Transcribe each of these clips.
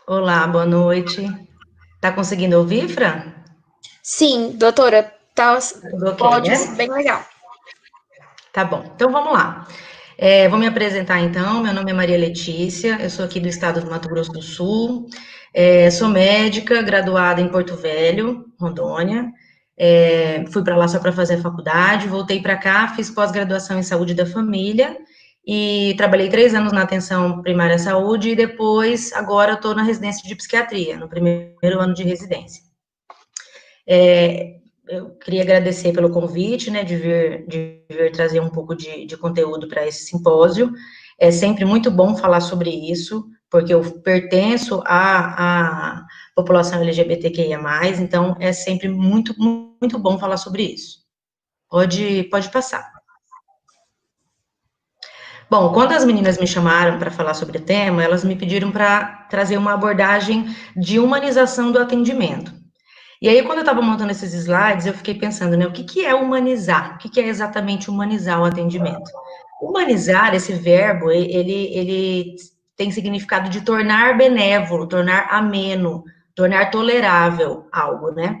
Olá, boa noite. Tá conseguindo ouvir, Fran? Sim, doutora, tá Tá tudo com ok, áudio né? bem legal. Tá bom, então vamos lá. Vou me apresentar então. Meu nome é Maria Letícia, eu sou aqui do estado do Mato Grosso do Sul. Sou médica, graduada em Porto Velho, Rondônia. Fui para lá só para fazer a faculdade, voltei para cá, fiz pós-graduação em saúde da família e trabalhei 3 anos na atenção primária à saúde e depois, agora, eu estou na residência de psiquiatria, no primeiro ano de residência. Eu queria agradecer pelo convite, né, de vir trazer um pouco de conteúdo para esse simpósio. É sempre muito bom falar sobre isso, porque eu pertenço à população LGBTQIA+, então é sempre muito, muito bom falar sobre isso. Pode passar. Bom, quando as meninas me chamaram para falar sobre o tema, elas me pediram para trazer uma abordagem de humanização do atendimento. E aí, quando eu estava montando esses slides, eu fiquei pensando, né, o que que é humanizar? O que que é exatamente humanizar o atendimento? Humanizar, esse verbo, ele tem significado de tornar benévolo, tornar ameno, tornar tolerável algo, né?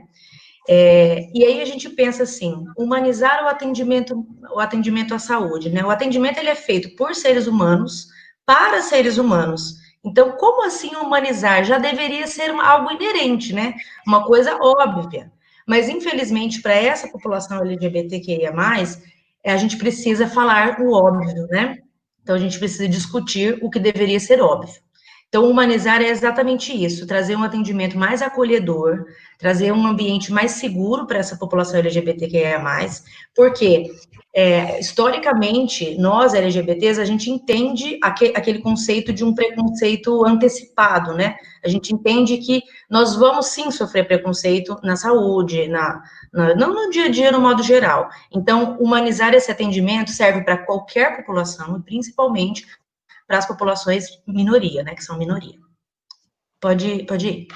E aí a gente pensa assim, humanizar o atendimento à saúde, né? O atendimento ele é feito por seres humanos, para seres humanos. Então, como assim humanizar? Já deveria ser algo inerente, né? Uma coisa óbvia. Mas, infelizmente, para essa população LGBTQIA+, a gente precisa falar o óbvio, né? Então, a gente precisa discutir o que deveria ser óbvio. Então, humanizar é exatamente isso, trazer um atendimento mais acolhedor, trazer um ambiente mais seguro para essa população LGBTQIA+, porque historicamente, nós LGBTs, a gente entende aquele conceito de um preconceito antecipado, né? A gente entende que nós vamos sim sofrer preconceito na saúde, não no dia a dia, no modo geral. Então, humanizar esse atendimento serve para qualquer população, e principalmente para as populações minoria, né, que são minoria. Pode ir.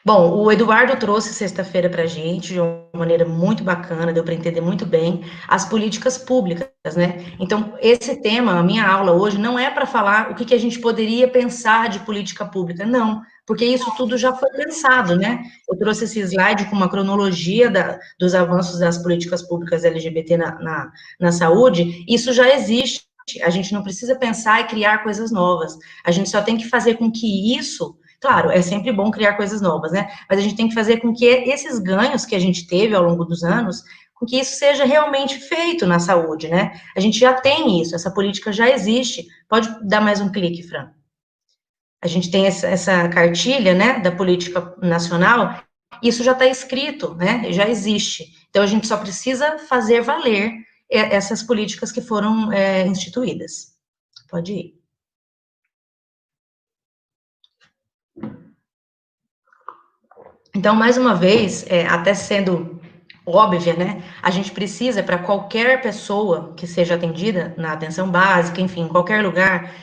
Bom, o Eduardo trouxe sexta-feira para a gente, de uma maneira muito bacana, deu para entender muito bem, as políticas públicas, né? Então, esse tema, a minha aula hoje, não é para falar o que a gente poderia pensar de política pública, não, porque isso tudo já foi pensado, né? Eu trouxe esse slide com uma cronologia dos avanços das políticas públicas LGBT na saúde, isso já existe, a gente não precisa pensar e criar coisas novas, a gente só tem que fazer com que isso. Claro, é sempre bom criar coisas novas, né? Mas a gente tem que fazer com que esses ganhos que a gente teve ao longo dos anos, com que isso seja realmente feito na saúde, né? A gente já tem isso, essa política já existe. Pode dar mais um clique, Fran. A gente tem essa cartilha, né, da política nacional, isso já está escrito, né? Já existe. Então a gente só precisa fazer valer essas políticas que foram instituídas. Pode ir. Então, mais uma vez, até sendo óbvia, né? A gente precisa, para qualquer pessoa que seja atendida na atenção básica, enfim, em qualquer lugar,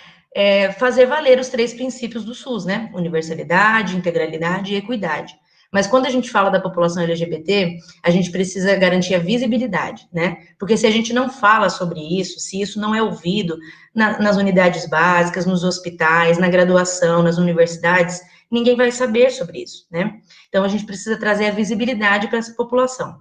fazer valer os 3 princípios do SUS, né? Universalidade, integralidade e equidade. Mas quando a gente fala da população LGBT, a gente precisa garantir a visibilidade, né? Porque se a gente não fala sobre isso, se isso não é ouvido nas unidades básicas, nos hospitais, na graduação, nas universidades, ninguém vai saber sobre isso, né? Então a gente precisa trazer a visibilidade para essa população.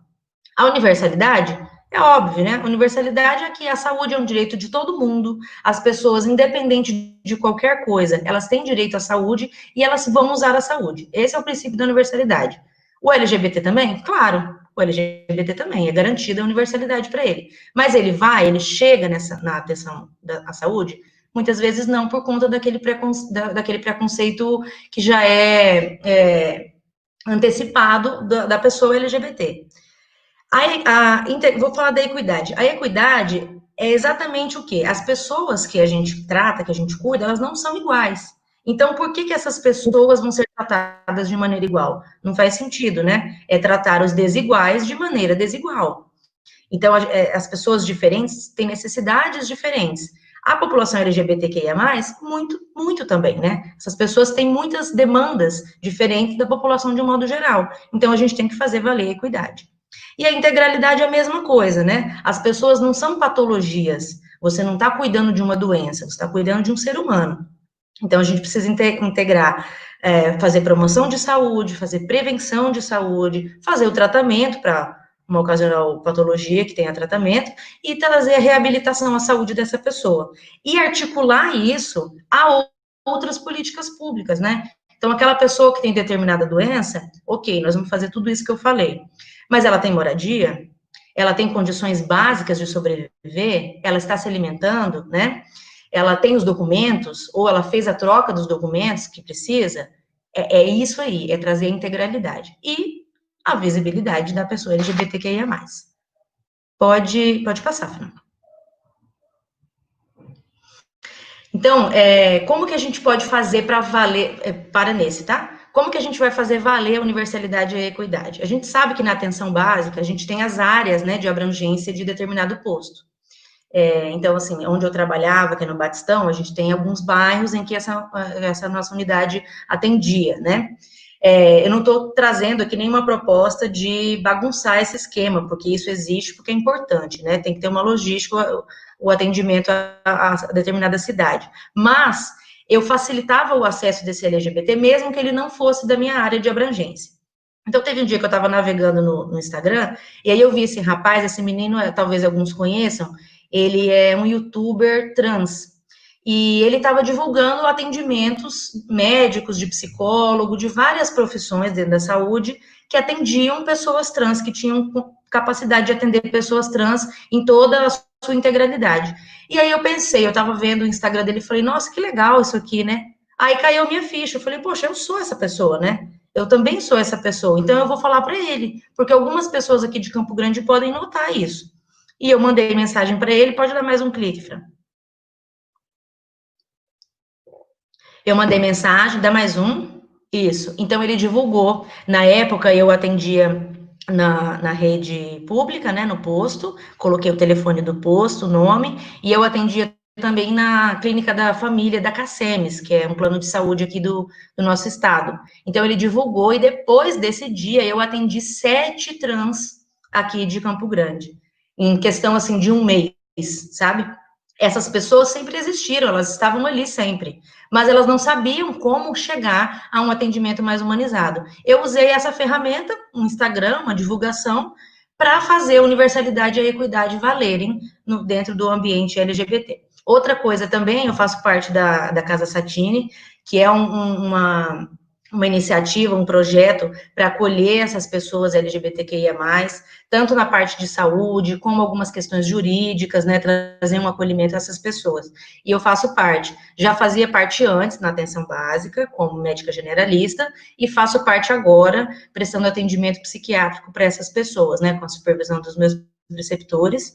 A universalidade é óbvio, né? A universalidade é que a saúde é um direito de todo mundo, as pessoas, independente de qualquer coisa, elas têm direito à saúde e elas vão usar a saúde. Esse é o princípio da universalidade. O LGBT também? Claro, o LGBT também, é garantida a universalidade para ele. Mas ele chega na atenção à saúde? Muitas vezes não, por conta daquele preconceito que já é antecipado da pessoa LGBT. Vou falar da equidade. A equidade é exatamente o quê? As pessoas que a gente trata, que a gente cuida, elas não são iguais. Então, por que essas pessoas vão ser tratadas de maneira igual? Não faz sentido, né? É tratar os desiguais de maneira desigual. Então, as pessoas diferentes têm necessidades diferentes. A população LGBTQIA+, muito, muito também, né? Essas pessoas têm muitas demandas diferentes da população de um modo geral. Então, a gente tem que fazer valer a equidade. E a integralidade é a mesma coisa, né? As pessoas não são patologias. Você não está cuidando de uma doença, você está cuidando de um ser humano. Então, a gente precisa integrar, fazer promoção de saúde, fazer prevenção de saúde, fazer o tratamento para uma ocasional patologia que tenha tratamento, e trazer a reabilitação à saúde dessa pessoa. E articular isso a outras políticas públicas, né? Então, aquela pessoa que tem determinada doença, ok, nós vamos fazer tudo isso que eu falei. Mas ela tem moradia, ela tem condições básicas de sobreviver, ela está se alimentando, né? Ela tem os documentos, ou ela fez a troca dos documentos que precisa, é isso aí, é trazer a integralidade. E a visibilidade da pessoa LGBTQIA+. Pode passar, Fernanda. Então, como que a gente pode fazer para valer, para nesse, tá? Como que a gente vai fazer valer a universalidade e a equidade? A gente sabe que na atenção básica, a gente tem as áreas, né, de abrangência de determinado posto. Então, assim, onde eu trabalhava, que é no Batistão, a gente tem alguns bairros em que essa nossa unidade atendia, né? Eu não estou trazendo aqui nenhuma proposta de bagunçar esse esquema, porque isso existe, porque é importante, né? Tem que ter uma logística, o atendimento a determinada cidade. Mas eu facilitava o acesso desse LGBT, mesmo que ele não fosse da minha área de abrangência. Então, teve um dia que eu estava navegando no Instagram, e aí eu vi esse rapaz, esse menino, talvez alguns conheçam, ele é um youtuber trans, e ele estava divulgando atendimentos médicos, de psicólogo, de várias profissões dentro da saúde, que atendiam pessoas trans, que tinham capacidade de atender pessoas trans em toda a sua integralidade. E aí eu pensei, eu estava vendo o Instagram dele e falei, nossa, que legal isso aqui, né? Aí caiu minha ficha, eu falei, poxa, eu sou essa pessoa, né? Eu também sou essa pessoa, então eu vou falar para ele, porque algumas pessoas aqui de Campo Grande podem notar isso. E eu mandei mensagem para ele, pode dar mais um clique, Fran. Eu mandei mensagem, dá mais um, isso. Então ele divulgou, na época eu atendia na rede pública, né, no posto, coloquei o telefone do posto, o nome, e eu atendia também na clínica da família da Cacemes, que é um plano de saúde aqui do nosso estado. Então ele divulgou, e depois desse dia eu atendi 7 trans aqui de Campo Grande, em questão assim de um mês, sabe? Essas pessoas sempre existiram, elas estavam ali sempre, mas elas não sabiam como chegar a um atendimento mais humanizado. Eu usei essa ferramenta, um Instagram, uma divulgação, para fazer a universalidade e a equidade valerem dentro do ambiente LGBT. Outra coisa também, eu faço parte da Casa Satine, que é uma iniciativa, um projeto para acolher essas pessoas LGBTQIA+, tanto na parte de saúde, como algumas questões jurídicas, né, trazer um acolhimento a essas pessoas. E eu faço parte, já fazia parte antes na atenção básica, como médica generalista, e faço parte agora, prestando atendimento psiquiátrico para essas pessoas, né, com a supervisão dos meus preceptores,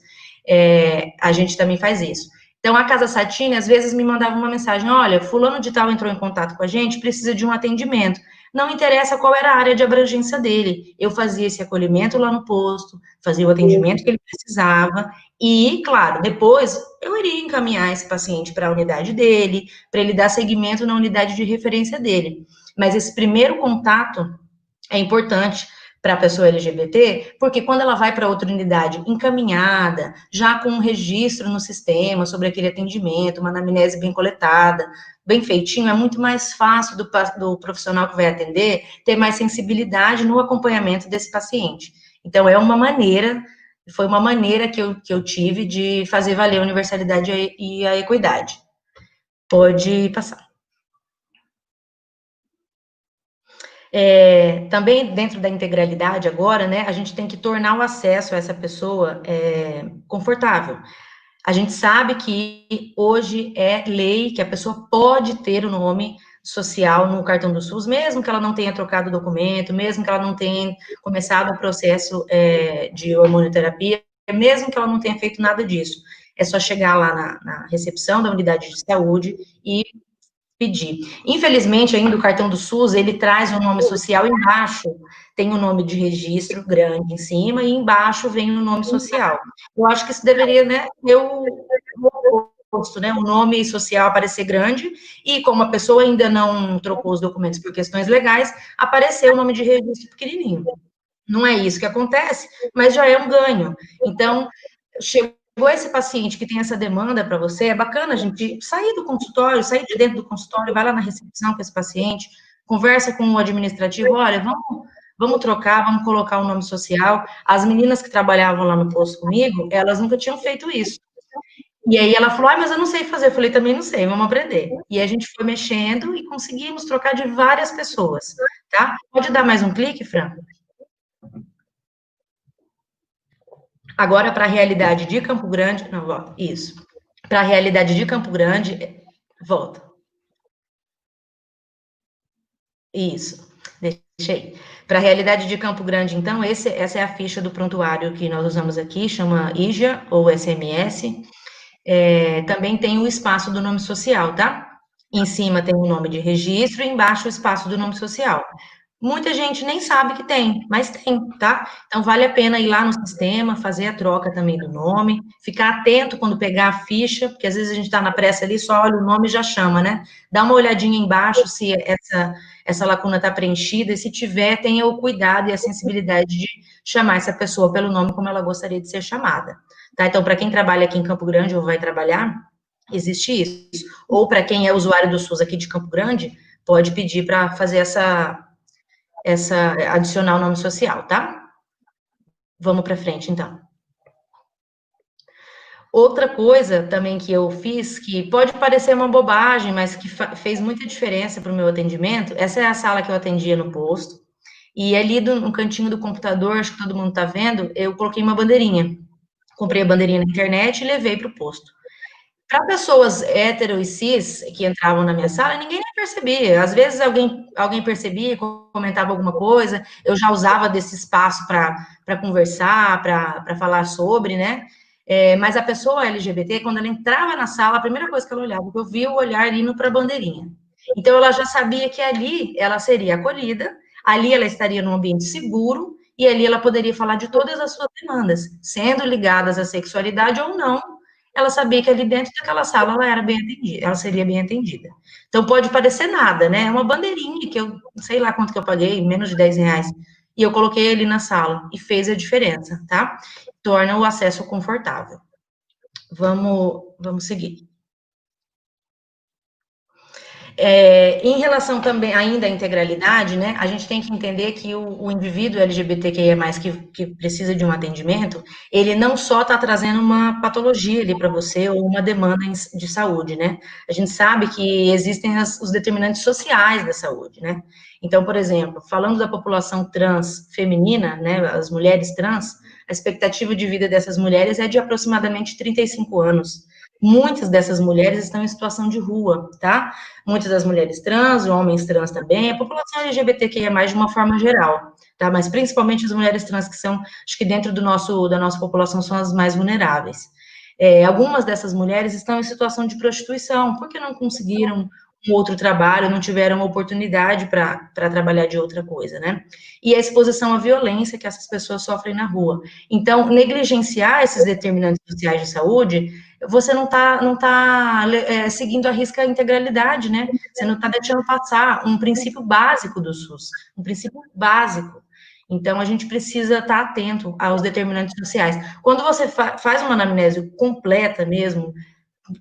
a gente também faz isso. Então, a Casa Satine, às vezes, me mandava uma mensagem, olha, fulano de tal entrou em contato com a gente, precisa de um atendimento. Não interessa qual era a área de abrangência dele. Eu fazia esse acolhimento lá no posto, fazia o atendimento que ele precisava, e, claro, depois eu iria encaminhar esse paciente para a unidade dele, para ele dar seguimento na unidade de referência dele. Mas esse primeiro contato é importante para a pessoa LGBT, porque quando ela vai para outra unidade encaminhada, já com um registro no sistema sobre aquele atendimento, uma anamnese bem coletada, bem feitinho, é muito mais fácil do profissional que vai atender ter mais sensibilidade no acompanhamento desse paciente. Então, foi uma maneira que eu tive de fazer valer a universalidade e a equidade. Pode passar. Também dentro da integralidade agora, né, a gente tem que tornar o acesso a essa pessoa confortável. A gente sabe que hoje é lei que a pessoa pode ter o nome social no cartão do SUS, mesmo que ela não tenha trocado o documento, mesmo que ela não tenha começado o processo de hormonioterapia, mesmo que ela não tenha feito nada disso. É só chegar lá na recepção da unidade de saúde e pedir. Infelizmente, ainda o cartão do SUS, ele traz o nome social embaixo, tem o nome de registro grande em cima, e embaixo vem o nome social. Eu acho que isso deveria, né, ter o oposto, né, o nome social aparecer grande, e como a pessoa ainda não trocou os documentos por questões legais, aparecer o nome de registro pequenininho. Não é isso que acontece, mas já é um ganho. Então, chegou esse paciente que tem essa demanda para você, é bacana a gente sair do consultório, sair de dentro do consultório, vai lá na recepção com esse paciente, conversa com o administrativo, olha, vamos trocar, vamos colocar o nome social. As meninas que trabalhavam lá no posto comigo, elas nunca tinham feito isso. E aí ela falou, mas eu não sei fazer. Eu falei, também não sei, vamos aprender. E a gente foi mexendo e conseguimos trocar de várias pessoas, tá? Pode dar mais um clique, Fran? Agora, para a realidade de Campo Grande, não, volta, isso. Para a realidade de Campo Grande, volta. Isso, deixei. Para a realidade de Campo Grande, então, essa é a ficha do prontuário que nós usamos aqui, chama IJA ou SMS. Também tem o espaço do nome social, tá? Em cima tem o nome de registro e embaixo o espaço do nome social. Muita gente nem sabe que tem, mas tem, tá? Então, vale a pena ir lá no sistema, fazer a troca também do nome, ficar atento quando pegar a ficha, porque às vezes a gente está na pressa ali, só olha o nome e já chama, né? Dá uma olhadinha embaixo se essa lacuna está preenchida, e se tiver, tenha o cuidado e a sensibilidade de chamar essa pessoa pelo nome como ela gostaria de ser chamada, tá? Então, para quem trabalha aqui em Campo Grande ou vai trabalhar, existe isso. Ou para quem é usuário do SUS aqui de Campo Grande, pode pedir para fazer essa adicionar o nome social, tá? Vamos para frente, então. Outra coisa também que eu fiz, que pode parecer uma bobagem, mas que fez muita diferença para o meu atendimento, essa é a sala que eu atendia no posto, e ali no cantinho do computador, acho que todo mundo está vendo, eu coloquei uma bandeirinha. Comprei a bandeirinha na internet e levei para o posto. Para pessoas hétero e cis que entravam na minha sala, ninguém nem percebia. Às vezes alguém percebia, comentava alguma coisa, eu já usava desse espaço para conversar, para falar sobre, né? Mas a pessoa LGBT, quando ela entrava na sala, a primeira coisa que ela olhava, eu via o olhar indo para a bandeirinha. Então, ela já sabia que ali ela seria acolhida, ali ela estaria num ambiente seguro, e ali ela poderia falar de todas as suas demandas, sendo ligadas à sexualidade ou não, ela sabia que ali dentro daquela sala ela era bem atendida, ela seria bem atendida. Então pode parecer nada, né? É uma bandeirinha que eu sei lá quanto que eu paguei, menos de 10 reais. E eu coloquei ali na sala e fez a diferença, tá? Torna o acesso confortável. Vamos seguir. Em relação também ainda à integralidade, né, a gente tem que entender que o indivíduo LGBTQIA+, que precisa de um atendimento, ele não só está trazendo uma patologia ali para você ou uma demanda de saúde, né? A gente sabe que existem os determinantes sociais da saúde, né? Então, por exemplo, falando da população trans feminina, né, as mulheres trans, a expectativa de vida dessas mulheres é de aproximadamente 35 anos. Muitas dessas mulheres estão em situação de rua, tá? Muitas das mulheres trans, homens trans também, a população LGBTQIA+, de uma forma geral, tá? Mas principalmente as mulheres trans, que são, acho que dentro da nossa população, são as mais vulneráveis. Algumas dessas mulheres estão em situação de prostituição, porque não conseguiram um outro trabalho, não tiveram oportunidade para trabalhar de outra coisa, né? E a exposição à violência que essas pessoas sofrem na rua. Então, negligenciar esses determinantes sociais de saúde, você não tá seguindo a risca a integralidade, né? Você não está deixando passar um princípio básico do SUS, um princípio básico. Então, a gente precisa estar atento aos determinantes sociais. Quando você faz uma anamnese completa mesmo,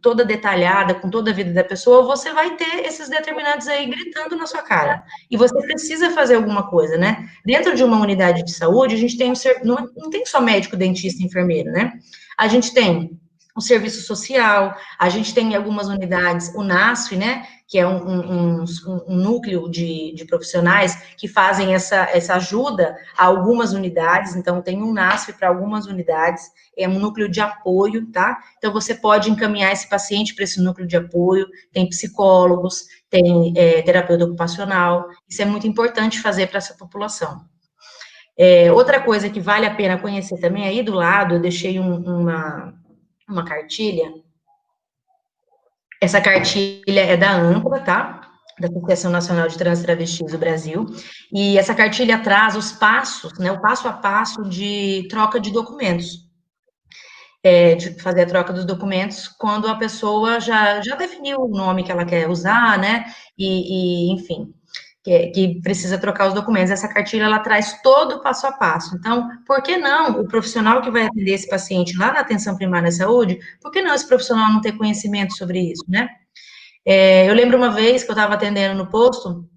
toda detalhada, com toda a vida da pessoa, você vai ter esses determinantes aí gritando na sua cara. E você precisa fazer alguma coisa, né? Dentro de uma unidade de saúde, a gente tem não tem só médico, dentista, enfermeiro, né? A gente tem o serviço social, a gente tem em algumas unidades o NASF, né, que é um núcleo de profissionais que fazem essa ajuda a algumas unidades, então tem um NASF para algumas unidades, é um núcleo de apoio, tá? Então você pode encaminhar esse paciente para esse núcleo de apoio, tem psicólogos, tem terapeuta ocupacional, isso é muito importante fazer para essa população. Outra coisa que vale a pena conhecer também, aí do lado, eu deixei uma cartilha. Essa cartilha é da ANCLA, tá? Da Associação Nacional de Trans e Travestis do Brasil. E essa cartilha traz os passos, né? O passo a passo de troca de documentos. De fazer a troca dos documentos quando a pessoa já definiu o nome que ela quer usar, né? Enfim. que precisa trocar os documentos. Essa cartilha, ela traz todo o passo a passo. Então, por que não o profissional que vai atender esse paciente lá na atenção primária à saúde, por que não esse profissional não ter conhecimento sobre isso, né? Eu lembro uma vez que eu estava atendendo no posto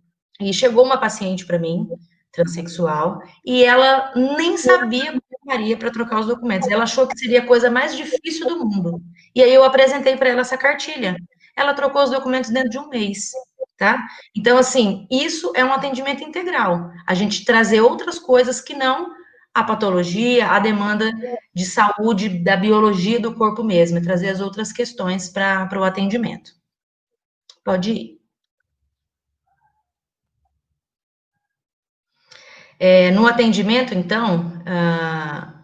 e chegou uma paciente para mim, transexual, e ela nem sabia como faria para trocar os documentos. Ela achou que seria a coisa mais difícil do mundo. E aí eu apresentei para ela essa cartilha. Ela trocou os documentos dentro de um mês, tá? Então, assim, isso é um atendimento integral. A gente trazer outras coisas que não a patologia, a demanda de saúde, da biologia do corpo mesmo, e trazer as outras questões para o atendimento. Pode ir. No atendimento, então,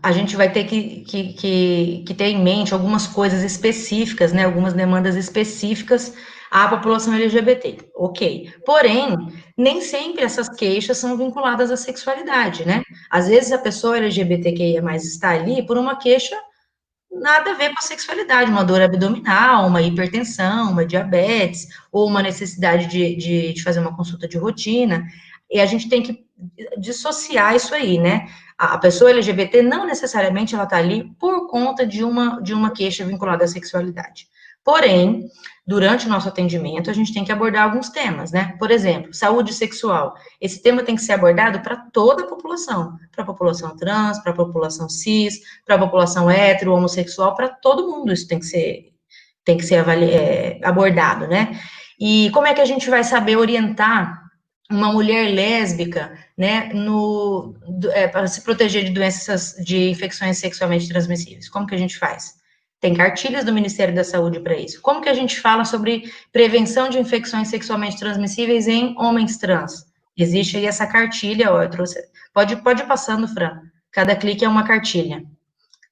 a gente vai ter que ter em mente algumas coisas específicas, né, algumas demandas específicas à população LGBT, ok. Porém, nem sempre essas queixas são vinculadas à sexualidade, né? Às vezes a pessoa LGBTQIA+, está ali por uma queixa nada a ver com a sexualidade, uma dor abdominal, uma hipertensão, uma diabetes, ou uma necessidade de fazer uma consulta de rotina, e a gente tem que dissociar isso aí, né? A pessoa LGBT não necessariamente ela está ali por conta de uma queixa vinculada à sexualidade. Porém, durante o nosso atendimento, a gente tem que abordar alguns temas, né? Por exemplo, saúde sexual. Esse tema tem que ser abordado para toda a população, para a população trans, para a população cis, para a população hétero, homossexual, para todo mundo isso tem que ser abordado, né? E como é que a gente vai saber orientar uma mulher lésbica, né, para se proteger de doenças, de infecções sexualmente transmissíveis? Como que a gente faz? Tem cartilhas do Ministério da Saúde para isso. Como que a gente fala sobre prevenção de infecções sexualmente transmissíveis em homens trans? Existe aí essa cartilha, ó, eu trouxe. Pode ir passando, Fran. Cada clique é uma cartilha.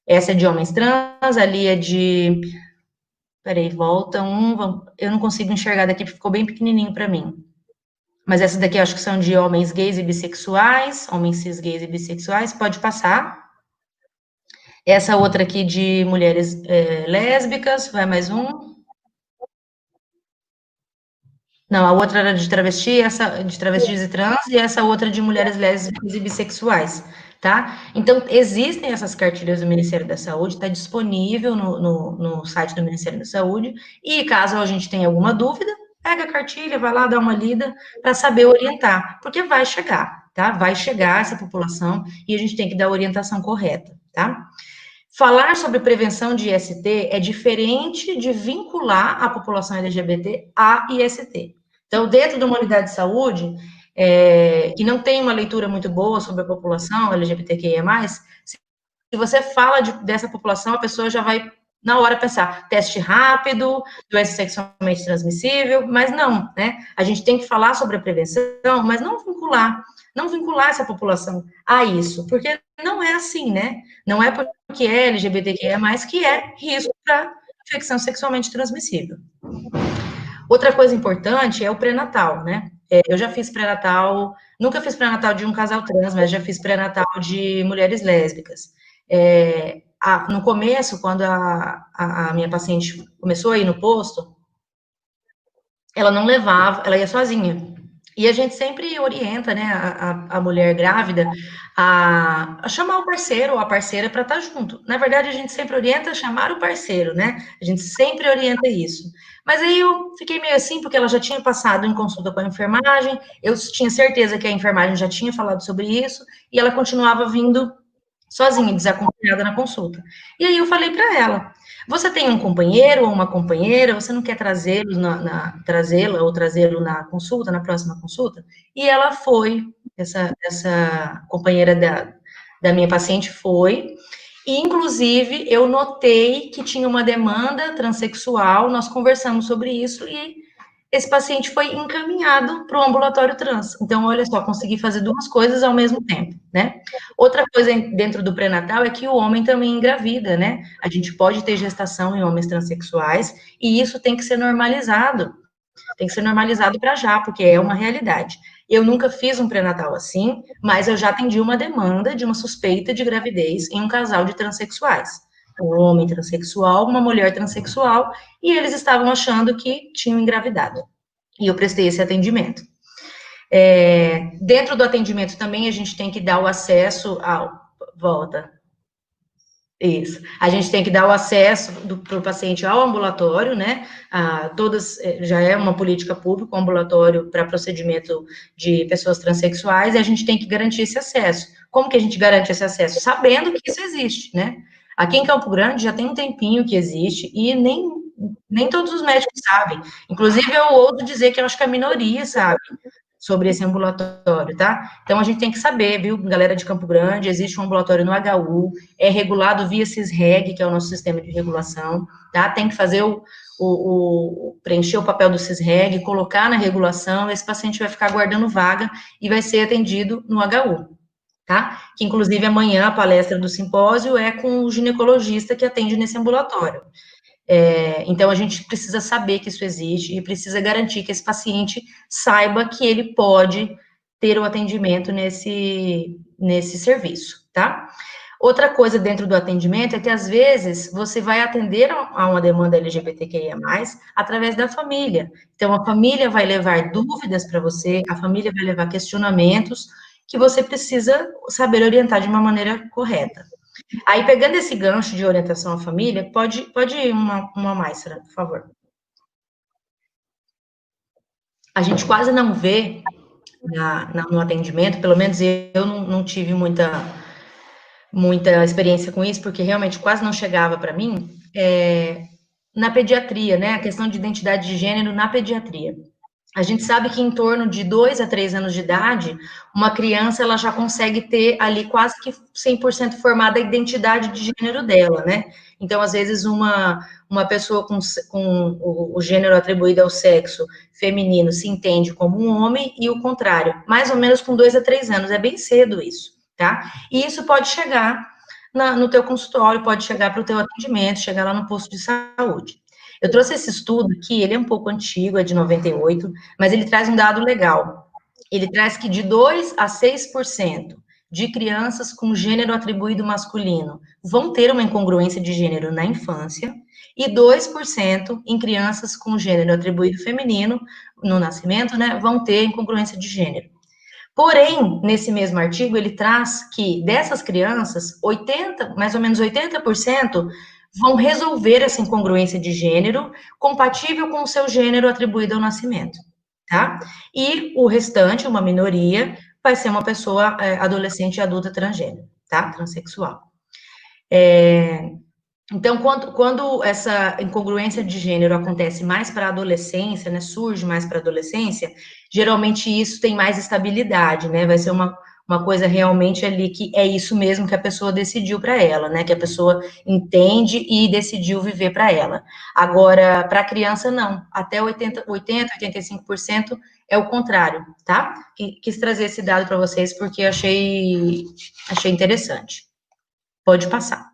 Essa é de homens trans, ali é de. Peraí, volta um. Eu não consigo enxergar daqui, porque ficou bem pequenininho para mim. Mas essas daqui eu acho que são de homens gays e bissexuais, homens cis gays e bissexuais, pode passar. Essa outra aqui de mulheres lésbicas, vai mais um. Não, a outra era de travesti, essa de travestis e trans, e essa outra de mulheres lésbicas e bissexuais, tá? Então, existem essas cartilhas do Ministério da Saúde, está disponível no site do Ministério da Saúde, e caso a gente tenha alguma dúvida, pega a cartilha, vai lá dar uma lida para saber orientar, porque vai chegar, tá? Vai chegar essa população e a gente tem que dar a orientação correta, tá? Falar sobre prevenção de IST é diferente de vincular a população LGBT a IST. Então, dentro de uma unidade de saúde, que não tem uma leitura muito boa sobre a população LGBTQIA+, se você fala dessa população, a pessoa já vai, na hora, pensar teste rápido, doença sexualmente transmissível, mas não, né? A gente tem que falar sobre a prevenção, mas não vincular essa população a isso, porque não é assim, né? Não é porque é LGBTQIA+, que é risco para infecção sexualmente transmissível. Outra coisa importante é o pré-natal, né? Eu já fiz pré-natal, nunca fiz pré-natal de um casal trans, mas já fiz pré-natal de mulheres lésbicas. No começo, quando a minha paciente começou a ir no posto, ela não levava, ela ia sozinha. E a gente sempre orienta, né, a mulher grávida a chamar o parceiro ou a parceira para estar junto. Na verdade, a gente sempre orienta a chamar o parceiro, né? A gente sempre orienta isso. Mas aí eu fiquei meio assim, porque ela já tinha passado em consulta com a enfermagem, eu tinha certeza que a enfermagem já tinha falado sobre isso, e ela continuava vindo sozinha, desacompanhada na consulta. E aí eu falei para ela: você tem um companheiro ou uma companheira, você não quer trazê-la ou trazê-lo na consulta, na próxima consulta? E ela foi, essa companheira da minha paciente foi, e inclusive eu notei que tinha uma demanda transexual, nós conversamos sobre isso e esse paciente foi encaminhado para o ambulatório trans. Então, olha só, consegui fazer duas coisas ao mesmo tempo, né? Outra coisa dentro do pré-natal é que o homem também engravida, né? A gente pode ter gestação em homens transexuais e isso tem que ser normalizado. Tem que ser normalizado para já, porque é uma realidade. Eu nunca fiz um pré-natal assim, mas eu já atendi uma demanda de uma suspeita de gravidez em um casal de transexuais. Um homem transexual, uma mulher transexual, e eles estavam achando que tinham engravidado. E eu prestei esse atendimento. Dentro do atendimento também a gente tem que dar o acesso ao... Volta. Isso. A gente tem que dar o acesso para o paciente ao ambulatório, né? Já é uma política pública, o ambulatório para procedimento de pessoas transexuais, e a gente tem que garantir esse acesso. Como que a gente garante esse acesso? Sabendo que isso existe, né? Aqui em Campo Grande já tem um tempinho que existe, e nem todos os médicos sabem. Inclusive, eu ouso dizer que eu acho que a minoria sabe sobre esse ambulatório, tá? Então, a gente tem que saber, viu, galera de Campo Grande, existe um ambulatório no HU, é regulado via CISREG, que é o nosso sistema de regulação, tá? Tem que fazer preencher o papel do CISREG, colocar na regulação, esse paciente vai ficar aguardando vaga e vai ser atendido no HU, tá? Que, inclusive, amanhã a palestra do simpósio é com o ginecologista que atende nesse ambulatório. Então, a gente precisa saber que isso existe e precisa garantir que esse paciente saiba que ele pode ter o atendimento nesse serviço, tá? Outra coisa dentro do atendimento é que, às vezes, você vai atender a uma demanda LGBTQIA+, através da família. Então, a família vai levar dúvidas para você, a família vai levar questionamentos que você precisa saber orientar de uma maneira correta. Aí, pegando esse gancho de orientação à família, pode ir uma mais, Sara, por favor. A gente quase não vê no atendimento, pelo menos eu não tive muita experiência com isso, porque realmente quase não chegava para mim, na pediatria, né, a questão de identidade de gênero na pediatria. A gente sabe que em torno de 2 a 3 anos de idade, uma criança ela já consegue ter ali quase que 100% formada a identidade de gênero dela, né? Então, às vezes, uma pessoa com o gênero atribuído ao sexo feminino se entende como um homem e o contrário, mais ou menos com 2 a 3 anos, é bem cedo isso, tá? E isso pode chegar no teu consultório, pode chegar para o teu atendimento, chegar lá no posto de saúde. Eu trouxe esse estudo aqui, ele é um pouco antigo, é de 98, mas ele traz um dado legal. Ele traz que de 2 a 6% de crianças com gênero atribuído masculino vão ter uma incongruência de gênero na infância, e 2% em crianças com gênero atribuído feminino, no nascimento, né, vão ter incongruência de gênero. Porém, nesse mesmo artigo, ele traz que dessas crianças, mais ou menos 80%, vão resolver essa incongruência de gênero compatível com o seu gênero atribuído ao nascimento, tá? E o restante, uma minoria, vai ser uma pessoa adolescente e adulta transgênero, tá? Transexual. Então, quando essa incongruência de gênero acontece mais para a adolescência, né, surge mais para a adolescência, geralmente isso tem mais estabilidade, né, vai ser uma coisa realmente ali que é isso mesmo que a pessoa decidiu para ela, né, que a pessoa entende e decidiu viver para ela. Agora, para a criança, não, até 85% é o contrário, tá? Quis trazer esse dado para vocês porque eu achei interessante. Pode passar.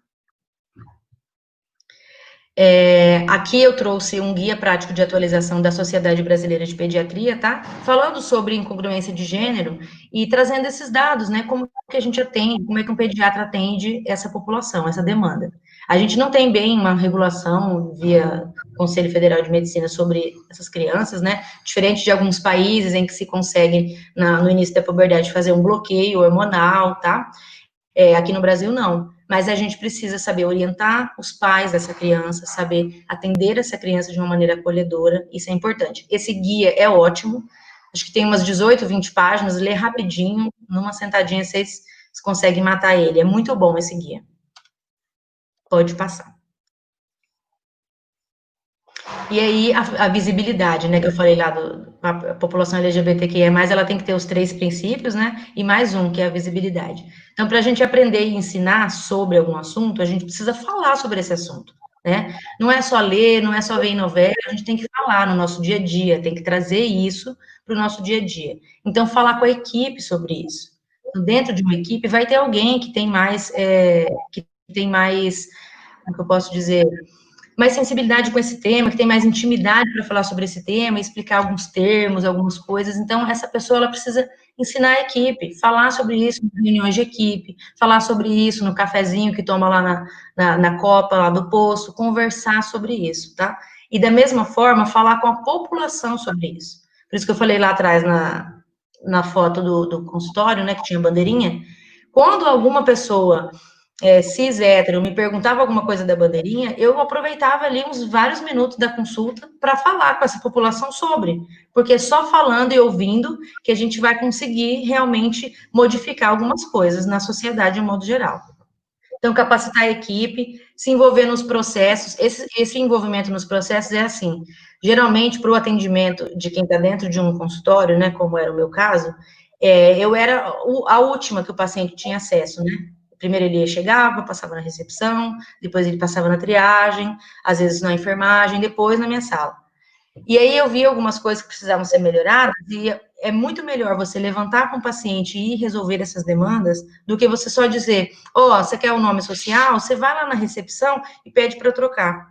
Aqui eu trouxe um guia prático de atualização da Sociedade Brasileira de Pediatria, tá? Falando sobre incongruência de gênero e trazendo esses dados, né? Como que a gente atende, como é que um pediatra atende essa população, essa demanda. A gente não tem bem uma regulação via Conselho Federal de Medicina sobre essas crianças, né? Diferente de alguns países em que se consegue, no início da puberdade, fazer um bloqueio hormonal, tá? Aqui no Brasil, não. Mas a gente precisa saber orientar os pais dessa criança, saber atender essa criança de uma maneira acolhedora, isso é importante. Esse guia é ótimo, acho que tem umas 18, 20 páginas, lê rapidinho, numa sentadinha vocês conseguem matar ele, é muito bom esse guia. Pode passar. E aí, a visibilidade, né, que eu falei lá, a população LGBTQIA+, ela tem que ter os 3 princípios, né, e mais um, que é a visibilidade. Então, para a gente aprender e ensinar sobre algum assunto, a gente precisa falar sobre esse assunto, né? Não é só ler, não é só ver em novela, a gente tem que falar no nosso dia a dia, tem que trazer isso para o nosso dia a dia. Então, falar com a equipe sobre isso. Então, dentro de uma equipe, vai ter alguém que tem mais, como que eu posso dizer, mais sensibilidade com esse tema, que tem mais intimidade para falar sobre esse tema, explicar alguns termos, algumas coisas. Então, essa pessoa, ela precisa ensinar a equipe, falar sobre isso em reuniões de equipe, falar sobre isso no cafezinho que toma lá na copa, lá do posto, conversar sobre isso, tá? E, da mesma forma, falar com a população sobre isso. Por isso que eu falei lá atrás, na foto do consultório, né, que tinha bandeirinha, quando alguma pessoa cis hétero me perguntava alguma coisa da bandeirinha, eu aproveitava ali uns vários minutos da consulta para falar com essa população sobre, porque só falando e ouvindo que a gente vai conseguir realmente modificar algumas coisas na sociedade de um modo geral. Então, capacitar a equipe, se envolver nos processos, esse envolvimento nos processos é assim, geralmente para o atendimento de quem está dentro de um consultório, né, como era o meu caso, eu era a última que o paciente tinha acesso, né, primeiro ele chegava, passava na recepção, depois ele passava na triagem, às vezes na enfermagem, depois na minha sala. E aí eu vi algumas coisas que precisavam ser melhoradas, e é muito melhor você levantar com o paciente e resolver essas demandas, do que você só dizer, você quer o nome social? Você vai lá na recepção e pede para trocar,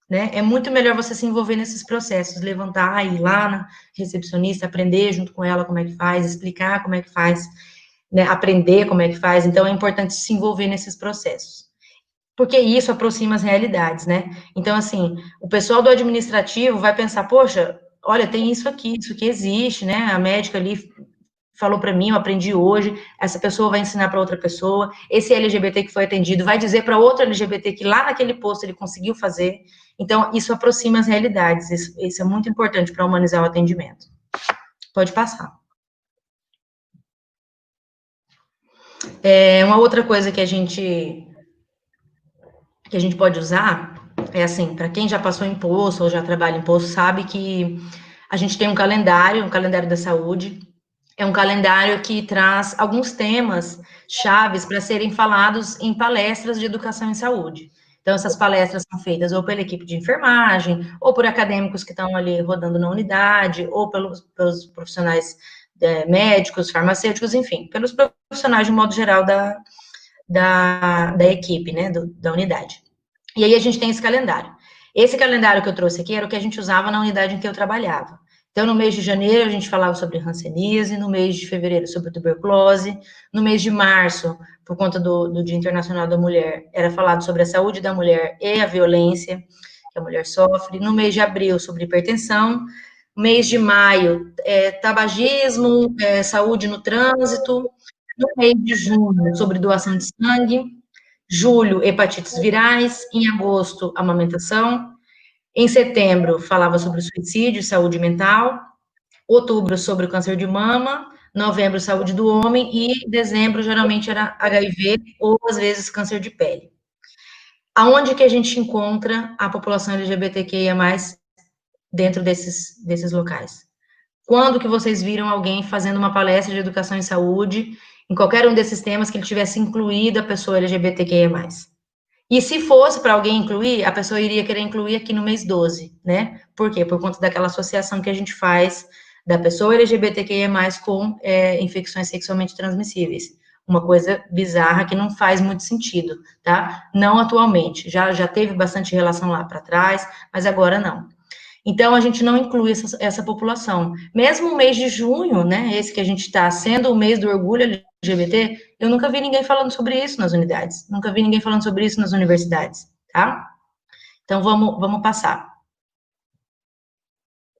né? É muito melhor você se envolver nesses processos, levantar, ir lá na recepcionista, aprender junto com ela como é que faz, explicar como é que faz, né? Aprender como é que faz. Então, é importante se envolver nesses processos, porque isso aproxima as realidades, né? Então, assim, o pessoal do administrativo vai pensar, poxa, olha, tem isso aqui existe, né? A médica ali falou para mim, eu aprendi hoje, essa pessoa vai ensinar para outra pessoa, esse LGBT que foi atendido vai dizer para outro LGBT que lá naquele posto ele conseguiu fazer. Então, isso aproxima as realidades, isso é muito importante para humanizar o atendimento. Pode passar. Uma outra coisa que a gente pode usar é assim, para quem já passou em posto ou já trabalha em posto, sabe que a gente tem um calendário da saúde, é um calendário que traz alguns temas chaves para serem falados em palestras de educação em saúde. Então, essas palestras são feitas ou pela equipe de enfermagem, ou por acadêmicos que estão ali rodando na unidade, ou pelos profissionais médicos, farmacêuticos, enfim, pelos profissionais de um modo geral da equipe, né, da unidade. E aí a gente tem esse calendário. Esse calendário que eu trouxe aqui era o que a gente usava na unidade em que eu trabalhava. Então, no mês de janeiro, a gente falava sobre hanseníase, no mês de fevereiro, sobre tuberculose, no mês de março, por conta do Dia Internacional da Mulher, era falado sobre a saúde da mulher e a violência que a mulher sofre, no mês de abril, sobre hipertensão, mês de maio, tabagismo, saúde no trânsito, no mês de junho, sobre doação de sangue, julho, hepatites virais, em agosto, amamentação, em setembro, falava sobre suicídio e saúde mental, outubro, sobre o câncer de mama, novembro, saúde do homem, e dezembro, geralmente, era HIV, ou, às vezes, câncer de pele. Aonde que a gente encontra a população LGBTQIA+, dentro desses locais? Quando que vocês viram alguém fazendo uma palestra de educação em saúde, em qualquer um desses temas, que ele tivesse incluído a pessoa LGBTQIA+. E se fosse para alguém incluir, a pessoa iria querer incluir aqui no mês 12, né? Por quê? Por conta daquela associação que a gente faz da pessoa LGBTQIA+, com infecções sexualmente transmissíveis. Uma coisa bizarra que não faz muito sentido, tá? Não atualmente. Já teve bastante relação lá para trás, mas agora não. Então, a gente não inclui essa população. Mesmo o mês de junho, né, esse que a gente está sendo o mês do orgulho LGBT, eu nunca vi ninguém falando sobre isso nas unidades, nunca vi ninguém falando sobre isso nas universidades, tá? Então, vamos passar.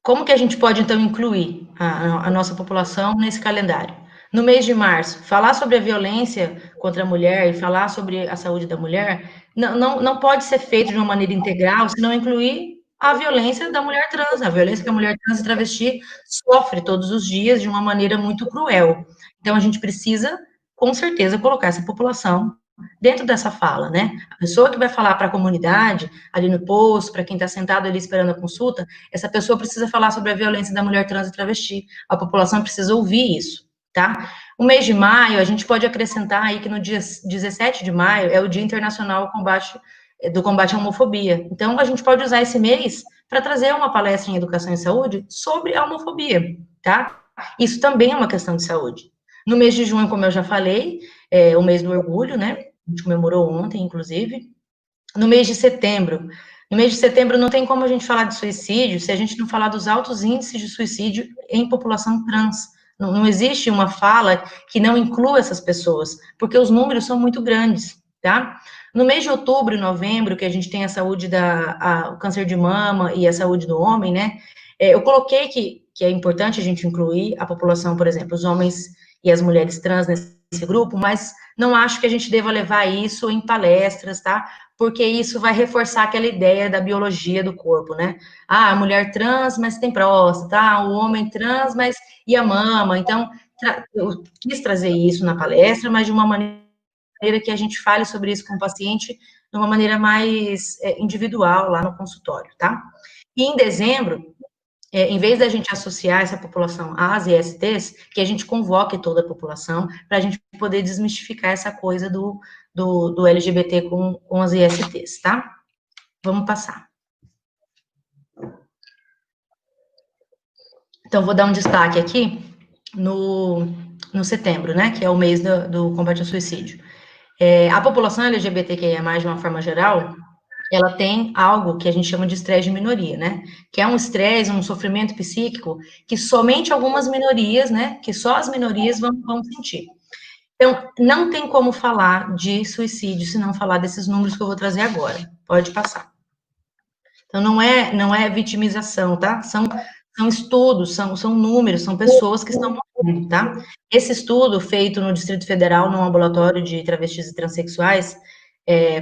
Como que a gente pode, então, incluir a nossa população nesse calendário? No mês de março, falar sobre a violência contra a mulher e falar sobre a saúde da mulher não pode ser feito de uma maneira integral se não incluir a violência da mulher trans, a violência que a mulher trans e travesti sofre todos os dias de uma maneira muito cruel. Então, a gente precisa, com certeza, colocar essa população dentro dessa fala, né? A pessoa que vai falar para a comunidade, ali no posto, para quem está sentado ali esperando a consulta, essa pessoa precisa falar sobre a violência da mulher trans e travesti. A população precisa ouvir isso, tá? O mês de maio, a gente pode acrescentar aí que no dia 17 de maio é o Dia Internacional do Combate à Homofobia. Então, a gente pode usar esse mês para trazer uma palestra em Educação e Saúde sobre a homofobia, tá? Isso também é uma questão de saúde. No mês de junho, como eu já falei, o mês do orgulho, né? A gente comemorou ontem, inclusive. No mês de setembro não tem como a gente falar de suicídio se a gente não falar dos altos índices de suicídio em população trans. Não existe uma fala que não inclua essas pessoas, porque os números são muito grandes, tá? No mês de outubro e novembro, que a gente tem a saúde o câncer de mama e a saúde do homem, né? Eu coloquei que que é importante a gente incluir a população, por exemplo, os homens e as mulheres trans nesse grupo, mas não acho que a gente deva levar isso em palestras, tá? Porque isso vai reforçar aquela ideia da biologia do corpo, né? Ah, a mulher trans, mas tem próstata, o homem trans, mas e a mama? Então, eu quis trazer isso na palestra, mas de uma maneira que a gente fale sobre isso com o paciente de uma maneira mais individual lá no consultório, tá? E em dezembro, em vez da gente associar essa população às ISTs, que a gente convoque toda a população para a gente poder desmistificar essa coisa do LGBT com as ISTs, tá? Vamos passar. Então, vou dar um destaque aqui no setembro, né, que é o mês do combate ao suicídio. A população LGBTQIA+, de uma forma geral, ela tem algo que a gente chama de estresse de minoria, né? Que é um estresse, um sofrimento psíquico que somente algumas minorias, né? Que só as minorias vão sentir. Então, não tem como falar de suicídio se não falar desses números que eu vou trazer agora. Pode passar. Então, não é vitimização, tá? São estudos, são números, são pessoas que estão morrendo, tá? Esse estudo feito no Distrito Federal, num ambulatório de travestis e transexuais,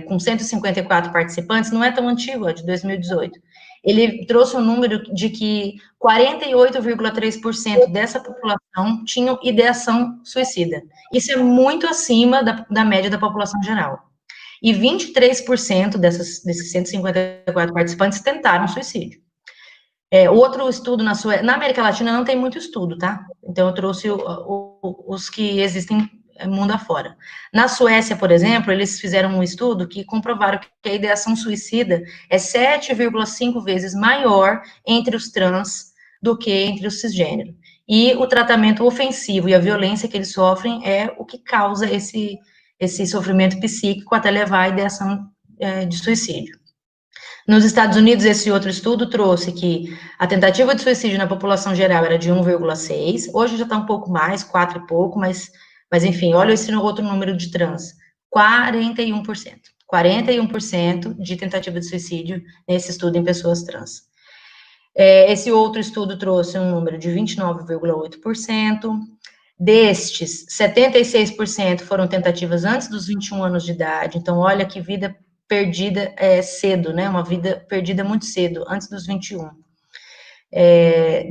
com 154 participantes, não é tão antigo, é de 2018. Ele trouxe um número de que 48,3% dessa população tinham ideação suicida. Isso é muito acima da média da população geral. E 23% desses 154 participantes tentaram suicídio. Outro estudo na América Latina não tem muito estudo, tá? Então eu trouxe os que existem mundo afora. Na Suécia, por exemplo, eles fizeram um estudo que comprovaram que a ideação suicida é 7,5 vezes maior entre os trans do que entre os cisgêneros. E o tratamento ofensivo e a violência que eles sofrem é o que causa esse sofrimento psíquico até levar à ideação de suicídio. Nos Estados Unidos, esse outro estudo trouxe que a tentativa de suicídio na população geral era de 1,6, hoje já está um pouco mais, 4 e pouco, mas enfim, olha esse outro número de trans, 41%. 41% de tentativa de suicídio nesse estudo em pessoas trans. Esse outro estudo trouxe um número de 29,8%. Destes, 76% foram tentativas antes dos 21 anos de idade. Então, olha que vida perdida cedo, né? Uma vida perdida muito cedo, antes dos 21.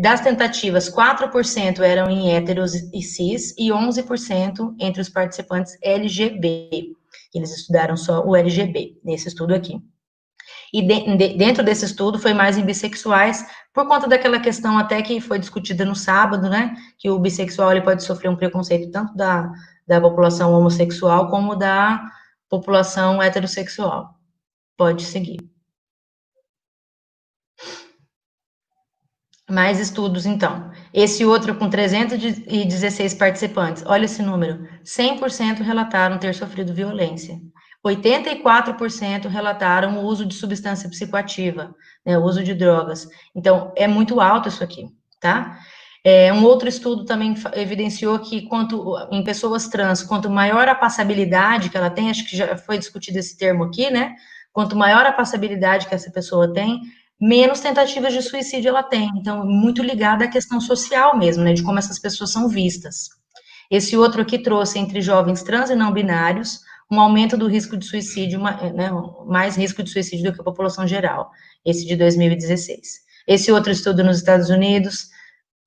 Das tentativas, 4% eram em héteros e cis e 11% entre os participantes LGB. Eles estudaram só o LGB, nesse estudo aqui. E dentro desse estudo foi mais em bissexuais, por conta daquela questão até que foi discutida no sábado, né, que o bissexual ele pode sofrer um preconceito tanto da população homossexual como da população heterossexual. Pode seguir. Mais estudos, então. Esse outro com 316 participantes, olha esse número, 100% relataram ter sofrido violência. 84% relataram o uso de substância psicoativa, né, o uso de drogas. Então, é muito alto isso aqui, tá? Um outro estudo também evidenciou que, em pessoas trans, quanto maior a passabilidade que ela tem, acho que já foi discutido esse termo aqui, né? Quanto maior a passabilidade que essa pessoa tem, menos tentativas de suicídio ela tem. Então, muito ligada à questão social mesmo, né? De como essas pessoas são vistas. Esse outro aqui trouxe entre jovens trans e não binários um aumento do risco de suicídio, né, mais risco de suicídio do que a população geral, esse de 2016. Esse outro estudo nos Estados Unidos,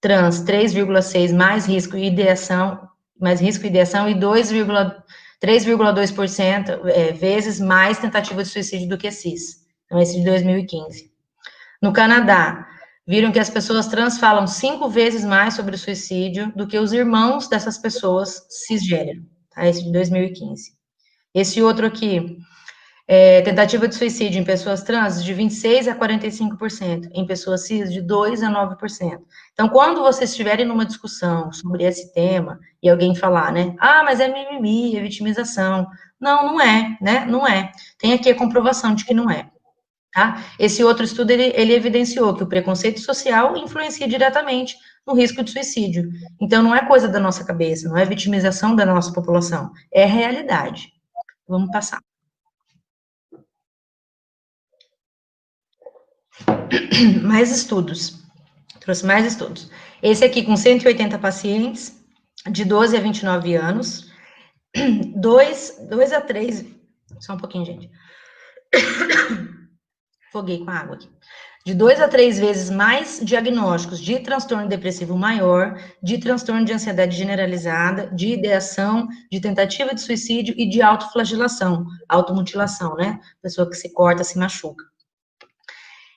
trans 3,6 mais risco de ideação e 3,2% vezes mais tentativa de suicídio do que cis. Então, esse de 2015. No Canadá, viram que as pessoas trans falam 5 vezes mais sobre o suicídio do que os irmãos dessas pessoas cisgênero, tá? Esse de 2015. Esse outro aqui, tentativa de suicídio em pessoas trans de 26% a 45%, em pessoas cis de 2% a 9%. Então, quando vocês estiverem numa discussão sobre esse tema, e alguém falar, né, mas é mimimi, é vitimização. Não, não é, né, não é. Tem aqui a comprovação de que não é. Tá? Esse outro estudo, ele evidenciou que o preconceito social influencia diretamente no risco de suicídio. Então, não é coisa da nossa cabeça, não é vitimização da nossa população, é realidade. Vamos passar. Mais estudos. Trouxe mais estudos. Esse aqui com 180 pacientes, de 12 a 29 anos, 2 a 3, só um pouquinho, gente. Foguei com a água aqui. De 2 a 3 vezes mais diagnósticos de transtorno depressivo maior, de transtorno de ansiedade generalizada, de ideação, de tentativa de suicídio e de autoflagelação, automutilação, né? Pessoa que se corta, se machuca.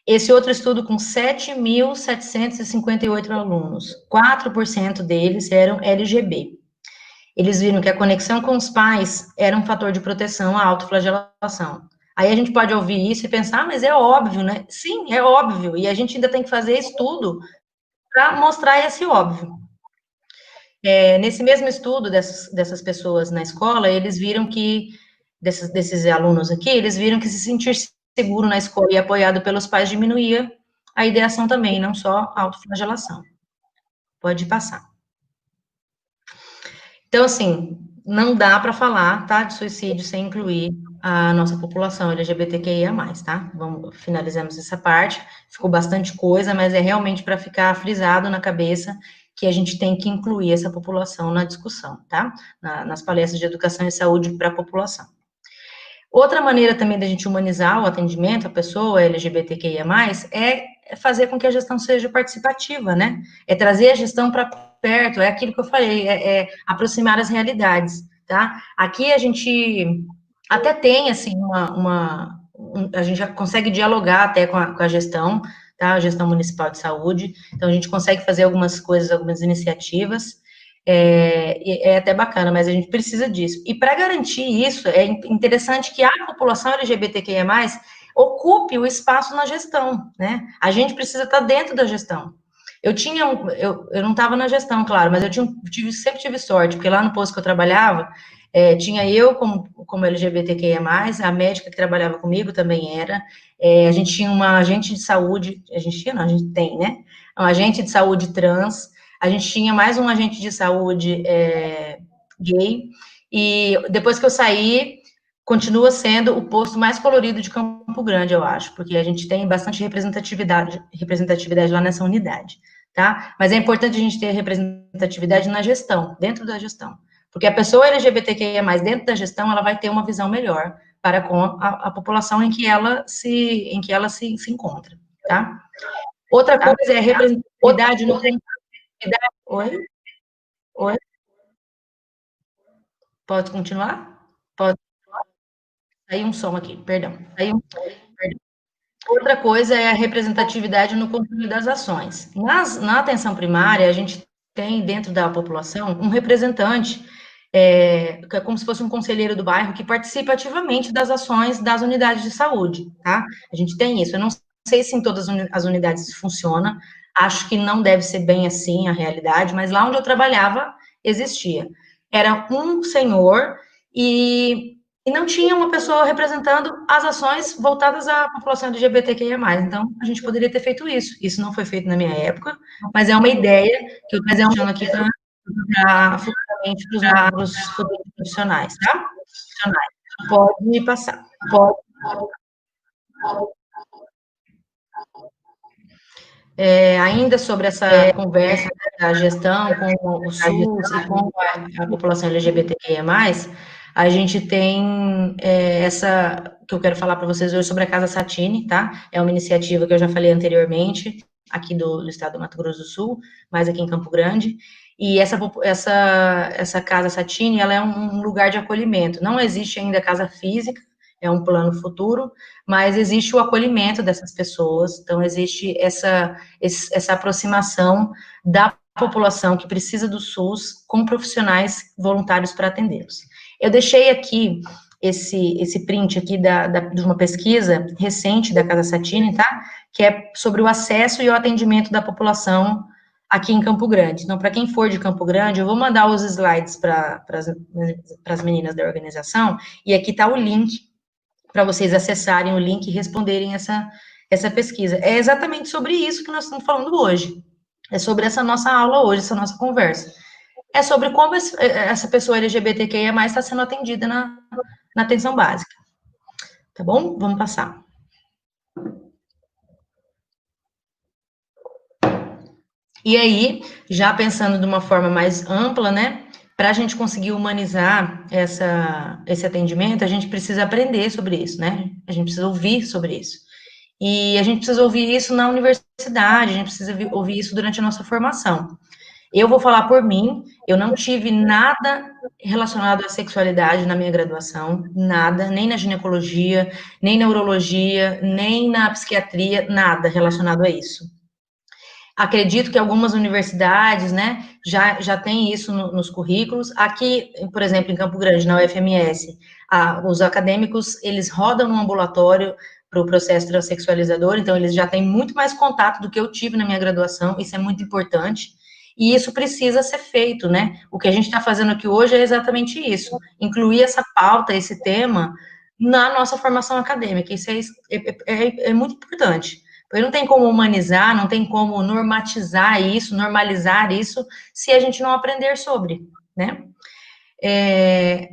Esse outro estudo com 7.758 alunos, 4% deles eram LGB. Eles viram que a conexão com os pais era um fator de proteção à autoflagelação. Aí a gente pode ouvir isso e pensar, mas é óbvio, né? Sim, é óbvio, e a gente ainda tem que fazer estudo para mostrar esse óbvio. Nesse mesmo estudo dessas pessoas na escola, eles viram que, desses alunos aqui, eles viram que se sentir seguro na escola e apoiado pelos pais diminuía a ideação também, não só a autoflagelação. Pode passar. Então, assim, não dá para falar, tá, de suicídio sem incluir a nossa população LGBTQIA+, tá? Finalizamos essa parte, ficou bastante coisa, mas é realmente para ficar frisado na cabeça que a gente tem que incluir essa população na discussão, tá? Nas palestras de educação e saúde para a população. Outra maneira também da gente humanizar o atendimento à pessoa LGBTQIA+, é fazer com que a gestão seja participativa, né? É trazer a gestão para perto, é aquilo que eu falei, aproximar as realidades, tá? Aqui a gente até tem, assim, a gente já consegue dialogar até com a gestão, tá? A gestão municipal de saúde, então a gente consegue fazer algumas coisas, algumas iniciativas, é até bacana, mas a gente precisa disso. E para garantir isso, é interessante que a população LGBTQIA+, ocupe o espaço na gestão, né? A gente precisa estar dentro da gestão. Eu não estava na gestão, claro, mas sempre tive sorte, porque lá no posto que eu trabalhava, tinha eu como LGBTQIA+, a médica que trabalhava comigo também era, a gente tinha uma agente de saúde, a gente tem, né? Um agente de saúde trans, a gente tinha mais um agente de saúde gay, e depois que eu saí, continua sendo o posto mais colorido de Campo Grande, eu acho, porque a gente tem bastante representatividade lá nessa unidade, tá? Mas é importante a gente ter representatividade na gestão, dentro da gestão, porque a pessoa LGBTQIA+, dentro da gestão, ela vai ter uma visão melhor para com a população em que ela se encontra, tá? Outra coisa é a representatividade no... Oi? Oi? Pode continuar? Pode. Saiu um som aqui, perdão. Outra coisa é a representatividade no controle das ações. Na atenção primária, a gente tem dentro da população um representante, que é como se fosse um conselheiro do bairro, que participa ativamente das ações das unidades de saúde, tá? A gente tem isso. Eu não sei se em todas as unidades isso funciona, acho que não deve ser bem assim a realidade, mas lá onde eu trabalhava, existia. Era um senhor e não tinha uma pessoa representando as ações voltadas à população LGBTQIA+. Então, a gente poderia ter feito isso. Isso não foi feito na minha época, mas é uma ideia que eu estou deixando aqui para futuramente para os profissionais, tá? Pode passar. Ainda sobre essa conversa da gestão com o SUS e com a população LGBTQIA+, a gente tem essa, que eu quero falar para vocês hoje sobre a Casa Satine, tá? É uma iniciativa que eu já falei anteriormente, aqui do estado do Mato Grosso do Sul, mas aqui em Campo Grande, e essa Casa Satine, ela é um lugar de acolhimento, não existe ainda casa física, é um plano futuro, mas existe o acolhimento dessas pessoas, então existe essa aproximação da população que precisa do SUS com profissionais voluntários para atendê-los. Eu deixei aqui esse print aqui de uma pesquisa recente da Casa Satine, tá? Que é sobre o acesso e o atendimento da população aqui em Campo Grande. Então, para quem for de Campo Grande, eu vou mandar os slides para as meninas da organização, e aqui está o link para vocês acessarem o link e responderem essa pesquisa. É exatamente sobre isso que nós estamos falando hoje. É sobre essa nossa aula hoje, essa nossa conversa. É sobre como essa pessoa LGBTQIA+ está sendo atendida na atenção básica. Tá bom? Vamos passar. E aí, já pensando de uma forma mais ampla, né, para a gente conseguir humanizar esse atendimento, a gente precisa aprender sobre isso, né? A gente precisa ouvir sobre isso. E a gente precisa ouvir isso na universidade, a gente precisa ouvir isso durante a nossa formação. Eu vou falar por mim, eu não tive nada relacionado à sexualidade na minha graduação, nada, nem na ginecologia, nem na urologia, nem na psiquiatria, nada relacionado a isso. Acredito que algumas universidades, né, já tem isso nos currículos. Aqui, por exemplo, em Campo Grande, na UFMS, os acadêmicos, eles rodam no ambulatório para o processo transexualizador, então eles já têm muito mais contato do que eu tive na minha graduação, isso é muito importante, e isso precisa ser feito, né? O que a gente está fazendo aqui hoje é exatamente isso, incluir essa pauta, esse tema, na nossa formação acadêmica, isso é muito importante. Porque não tem como humanizar, não tem como normatizar isso, normalizar isso, se a gente não aprender sobre, né?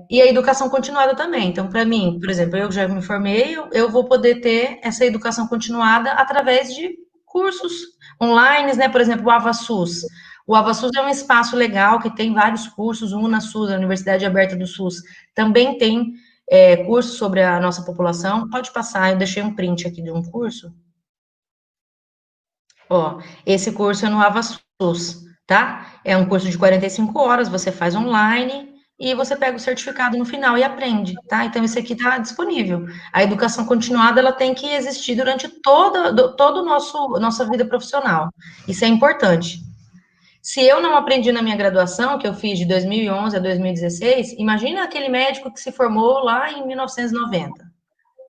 E a educação continuada também. Então, para mim, por exemplo, eu já me formei, eu vou poder ter essa educação continuada através de cursos online, né? Por exemplo, o AvaSUS. O AvaSUS é um espaço legal que tem vários cursos, o UnaSUS, a Universidade Aberta do SUS, também tem cursos sobre a nossa população. Pode passar, eu deixei um print aqui de um curso. Ó, esse curso é no AvaSUS, tá? É um curso de 45 horas, você faz online e você pega o certificado no final e aprende, tá? Então, isso aqui está disponível. A educação continuada, ela tem que existir durante todo o nossa vida profissional. Isso é importante. Se eu não aprendi na minha graduação, que eu fiz de 2011 a 2016, imagina aquele médico que se formou lá em 1990.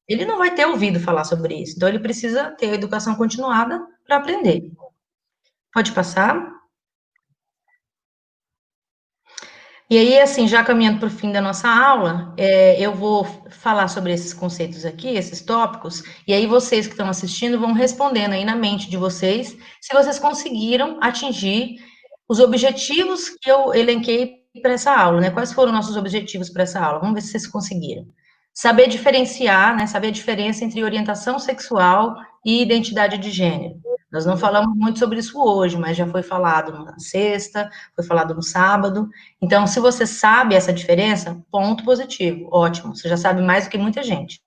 Ele não vai ter ouvido falar sobre isso. Então, ele precisa ter a educação continuada para aprender. Pode passar. E aí, assim, já caminhando para o fim da nossa aula, eu vou falar sobre esses conceitos aqui, esses tópicos, e aí vocês que estão assistindo vão respondendo aí na mente de vocês, se vocês conseguiram atingir os objetivos que eu elenquei para essa aula, né? Quais foram nossos objetivos para essa aula? Vamos ver se vocês conseguiram. Saber diferenciar, né? Saber a diferença entre orientação sexual e identidade de gênero. Nós não falamos muito sobre isso hoje, mas já foi falado na sexta, foi falado no sábado. Então, se você sabe essa diferença, ponto positivo, ótimo. Você já sabe mais do que muita gente.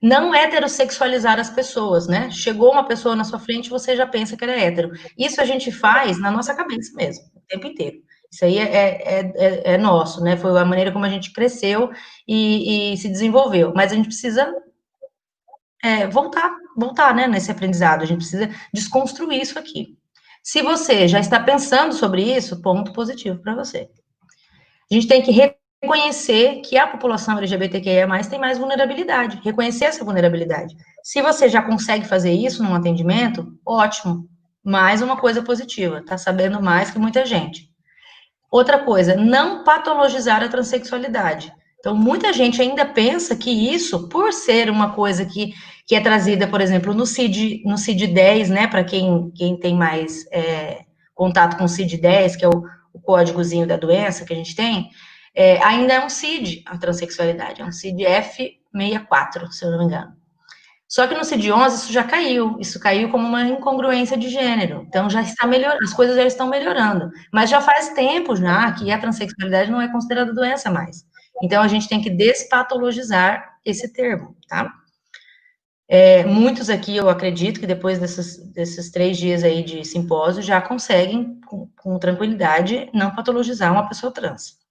Não heterossexualizar as pessoas, né? Chegou uma pessoa na sua frente, você já pensa que ela é hétero. Isso a gente faz na nossa cabeça mesmo, o tempo inteiro. Isso aí é nosso, né? Foi a maneira como a gente cresceu e se desenvolveu. Mas a gente precisa voltar, né, nesse aprendizado. A gente precisa desconstruir isso aqui. Se você já está pensando sobre isso, ponto positivo para você. A gente tem que reconhecer que a população LGBTQIA+, tem mais vulnerabilidade, reconhecer essa vulnerabilidade. Se você já consegue fazer isso num atendimento, ótimo, mais uma coisa positiva, tá sabendo mais que muita gente. Outra coisa, não patologizar a transexualidade. Então, muita gente ainda pensa que isso, por ser uma coisa que é trazida, por exemplo, no CID-10, né, para quem tem mais contato com o CID-10, que é o códigozinho da doença que a gente tem, ainda é um CID, a transexualidade, é um CID F64, se eu não me engano. Só que no CID-11 isso caiu como uma incongruência de gênero, então já está melhorando, as coisas já estão melhorando, mas já faz tempo já que a transexualidade não é considerada doença mais, então a gente tem que despatologizar esse termo, tá? Muitos aqui, eu acredito que depois desses 3 dias aí de simpósio, já conseguem, com tranquilidade, não patologizar uma pessoa trans.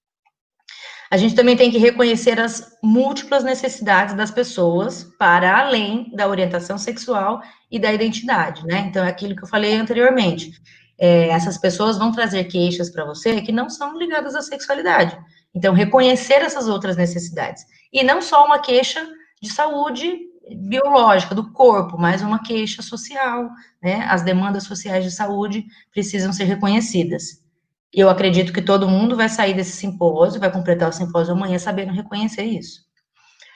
A gente também tem que reconhecer as múltiplas necessidades das pessoas para além da orientação sexual e da identidade, né? Então, é aquilo que eu falei anteriormente. Essas pessoas vão trazer queixas para você que não são ligadas à sexualidade. Então, reconhecer essas outras necessidades. E não só uma queixa de saúde biológica do corpo, mas uma queixa social, né? As demandas sociais de saúde precisam ser reconhecidas. E eu acredito que todo mundo vai sair desse simpósio, vai completar o simpósio amanhã sabendo reconhecer isso.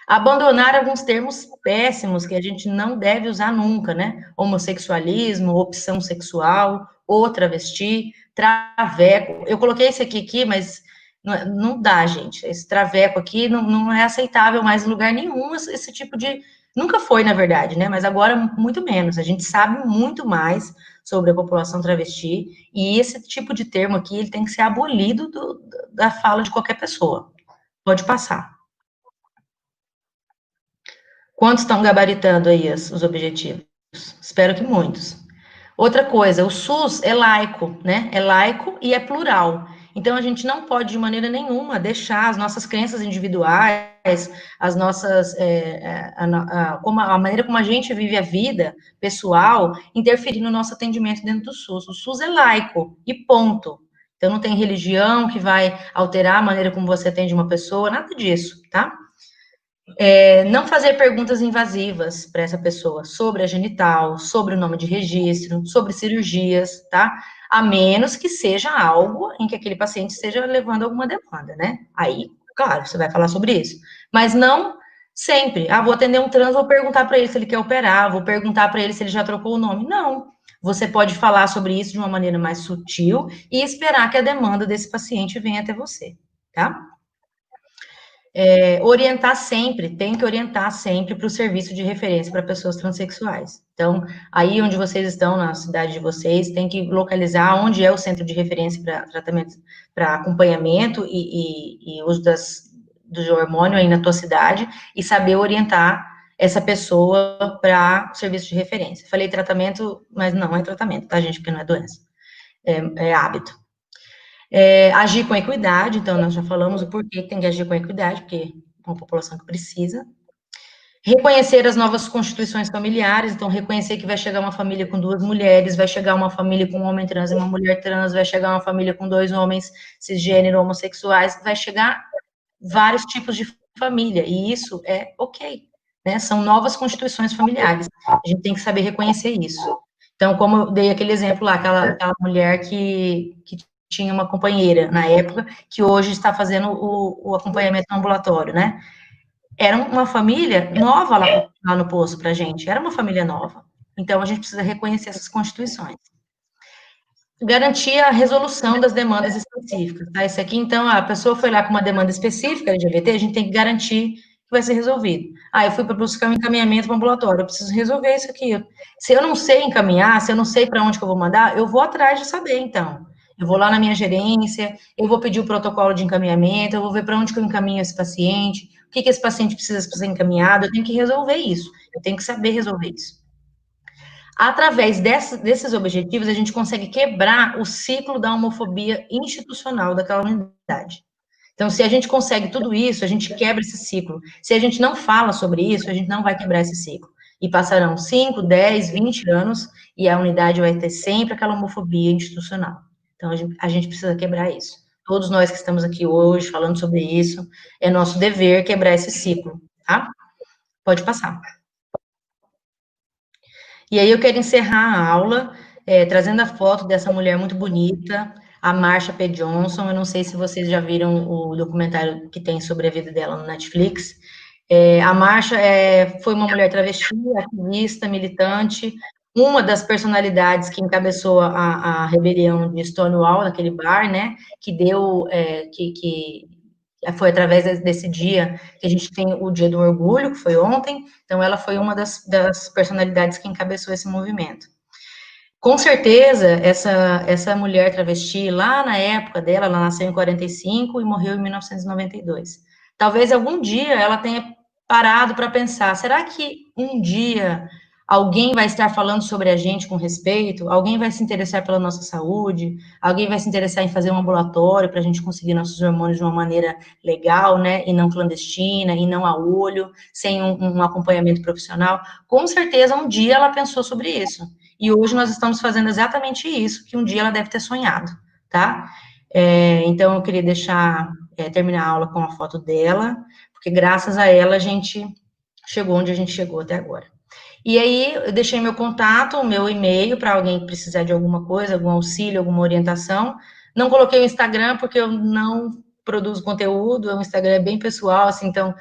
Abandonar alguns termos péssimos que a gente não deve usar nunca, né? Homossexualismo, opção sexual, ou travesti, traveco. Eu coloquei esse aqui, mas não dá, gente. Esse traveco aqui não é aceitável mais em lugar nenhum, esse tipo Nunca foi, na verdade, né? Mas agora muito menos. A gente sabe muito mais sobre a população travesti, e esse tipo de termo aqui, ele tem que ser abolido da fala de qualquer pessoa. Pode passar. Quantos estão gabaritando aí os objetivos? Espero que muitos. Outra coisa, o SUS é laico, né? É laico e é plural. Então, a gente não pode, de maneira nenhuma, deixar as nossas crenças individuais, as nossas, a maneira como a gente vive a vida pessoal, interferir no nosso atendimento dentro do SUS. O SUS é laico, e ponto. Então, não tem religião que vai alterar a maneira como você atende uma pessoa, nada disso, tá? Não fazer perguntas invasivas para essa pessoa sobre a genital, sobre o nome de registro, sobre cirurgias, tá? A menos que seja algo em que aquele paciente esteja levando alguma demanda, né? Aí, claro, você vai falar sobre isso. Mas não sempre. Ah, vou atender um trans, vou perguntar para ele se ele quer operar, vou perguntar para ele se ele já trocou o nome. Não. Você pode falar sobre isso de uma maneira mais sutil e esperar que a demanda desse paciente venha até você, tá? Orientar sempre, tem que orientar sempre para o serviço de referência para pessoas transexuais. Então, aí onde vocês estão, na cidade de vocês, tem que localizar onde é o centro de referência para tratamento, para acompanhamento e uso do hormônio aí na tua cidade, e saber orientar essa pessoa para o serviço de referência. Falei tratamento, mas não é tratamento, tá, gente? Porque não é doença, é hábito. Agir com equidade, então nós já falamos o porquê que tem que agir com equidade, porque é uma população que precisa. Reconhecer as novas constituições familiares, então reconhecer que vai chegar uma família com 2 mulheres, vai chegar uma família com um homem trans e uma mulher trans, vai chegar uma família com 2 homens cisgênero homossexuais, vai chegar vários tipos de família, e isso é ok, né? São novas constituições familiares, a gente tem que saber reconhecer isso. Então, como eu dei aquele exemplo lá, aquela mulher que tinha uma companheira na época, que hoje está fazendo o acompanhamento no ambulatório, né? Era uma família nova lá no posto pra gente, era uma família nova. Então, a gente precisa reconhecer essas constituições. Garantir a resolução das demandas específicas, tá? Isso aqui, então, a pessoa foi lá com uma demanda específica LGBT, a gente tem que garantir que vai ser resolvido. Eu fui para buscar um encaminhamento para o ambulatório, eu preciso resolver isso aqui. Se eu não sei encaminhar, se eu não sei para onde que eu vou mandar, eu vou atrás de saber, então. Eu vou lá na minha gerência, eu vou pedir o protocolo de encaminhamento, eu vou ver para onde que eu encaminho esse paciente, o que esse paciente precisa ser encaminhado, eu tenho que resolver isso, eu tenho que saber resolver isso. Através desses objetivos, a gente consegue quebrar o ciclo da homofobia institucional daquela unidade. Então, se a gente consegue tudo isso, a gente quebra esse ciclo. Se a gente não fala sobre isso, a gente não vai quebrar esse ciclo. E passarão 5, 10, 20 anos, e a unidade vai ter sempre aquela homofobia institucional. Então, a gente precisa quebrar isso. Todos nós que estamos aqui hoje falando sobre isso, é nosso dever quebrar esse ciclo, tá? Pode passar. E aí eu quero encerrar a aula trazendo a foto dessa mulher muito bonita, a Marsha P. Johnson. Eu não sei se vocês já viram o documentário que tem sobre a vida dela no Netflix. A Marsha foi uma mulher travesti, ativista, militante, uma das personalidades que encabeçou a rebelião de Stonewall, naquele bar, né, que deu, foi através desse dia que a gente tem o Dia do Orgulho, que foi ontem. Então, ela foi uma das personalidades que encabeçou esse movimento. Com certeza, essa mulher travesti, lá na época dela, ela nasceu em 45 e morreu em 1992. Talvez algum dia ela tenha parado para pensar, será que um dia alguém vai estar falando sobre a gente com respeito? Alguém vai se interessar pela nossa saúde? Alguém vai se interessar em fazer um ambulatório para a gente conseguir nossos hormônios de uma maneira legal, né, e não clandestina, e não a olho, sem um acompanhamento profissional? Com certeza, um dia ela pensou sobre isso. E hoje nós estamos fazendo exatamente isso, que um dia ela deve ter sonhado, tá? Então, eu queria terminar a aula com a foto dela, porque graças a ela a gente chegou onde a gente chegou até agora. E aí, eu deixei meu contato, meu e-mail, para alguém que precisar de alguma coisa, algum auxílio, alguma orientação. Não coloquei o Instagram, porque eu não produzo conteúdo, o Instagram é bem pessoal, assim, então,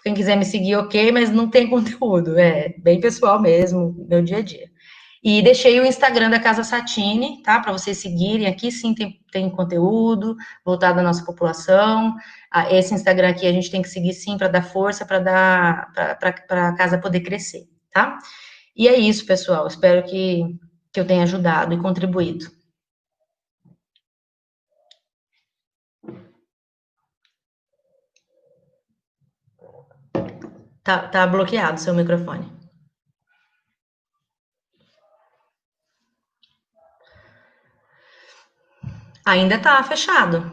quem quiser me seguir, ok, mas não tem conteúdo, é bem pessoal mesmo, meu dia a dia. E deixei o Instagram da Casa Satine, tá? Para vocês seguirem. Aqui sim tem conteúdo voltado à nossa população. Esse Instagram aqui a gente tem que seguir sim para dar força, para a casa poder crescer, tá? E é isso, pessoal. Espero que eu tenha ajudado e contribuído. Tá bloqueado seu microfone. Ainda tá fechado.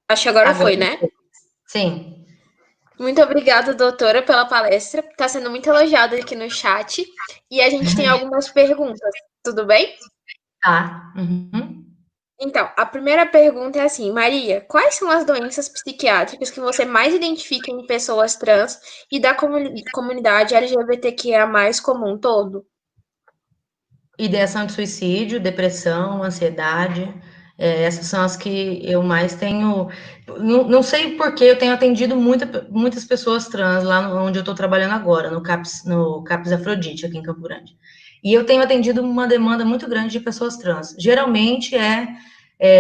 Acho que agora foi, né? Sim. Muito obrigada, doutora, pela palestra. Está sendo muito elogiada aqui no chat. E a gente tem algumas perguntas. Tudo bem? Tá. Uhum. Então, a primeira pergunta é assim, Maria, quais são as doenças psiquiátricas que você mais identifica em pessoas trans e da comunidade LGBTQIA+, como um todo? Ideação de suicídio, depressão, ansiedade, essas são as que eu mais tenho. Não sei por que eu tenho atendido muitas pessoas trans lá onde eu estou trabalhando agora, no CAPS Afrodite, aqui em Campo Grande. E eu tenho atendido uma demanda muito grande de pessoas trans. Geralmente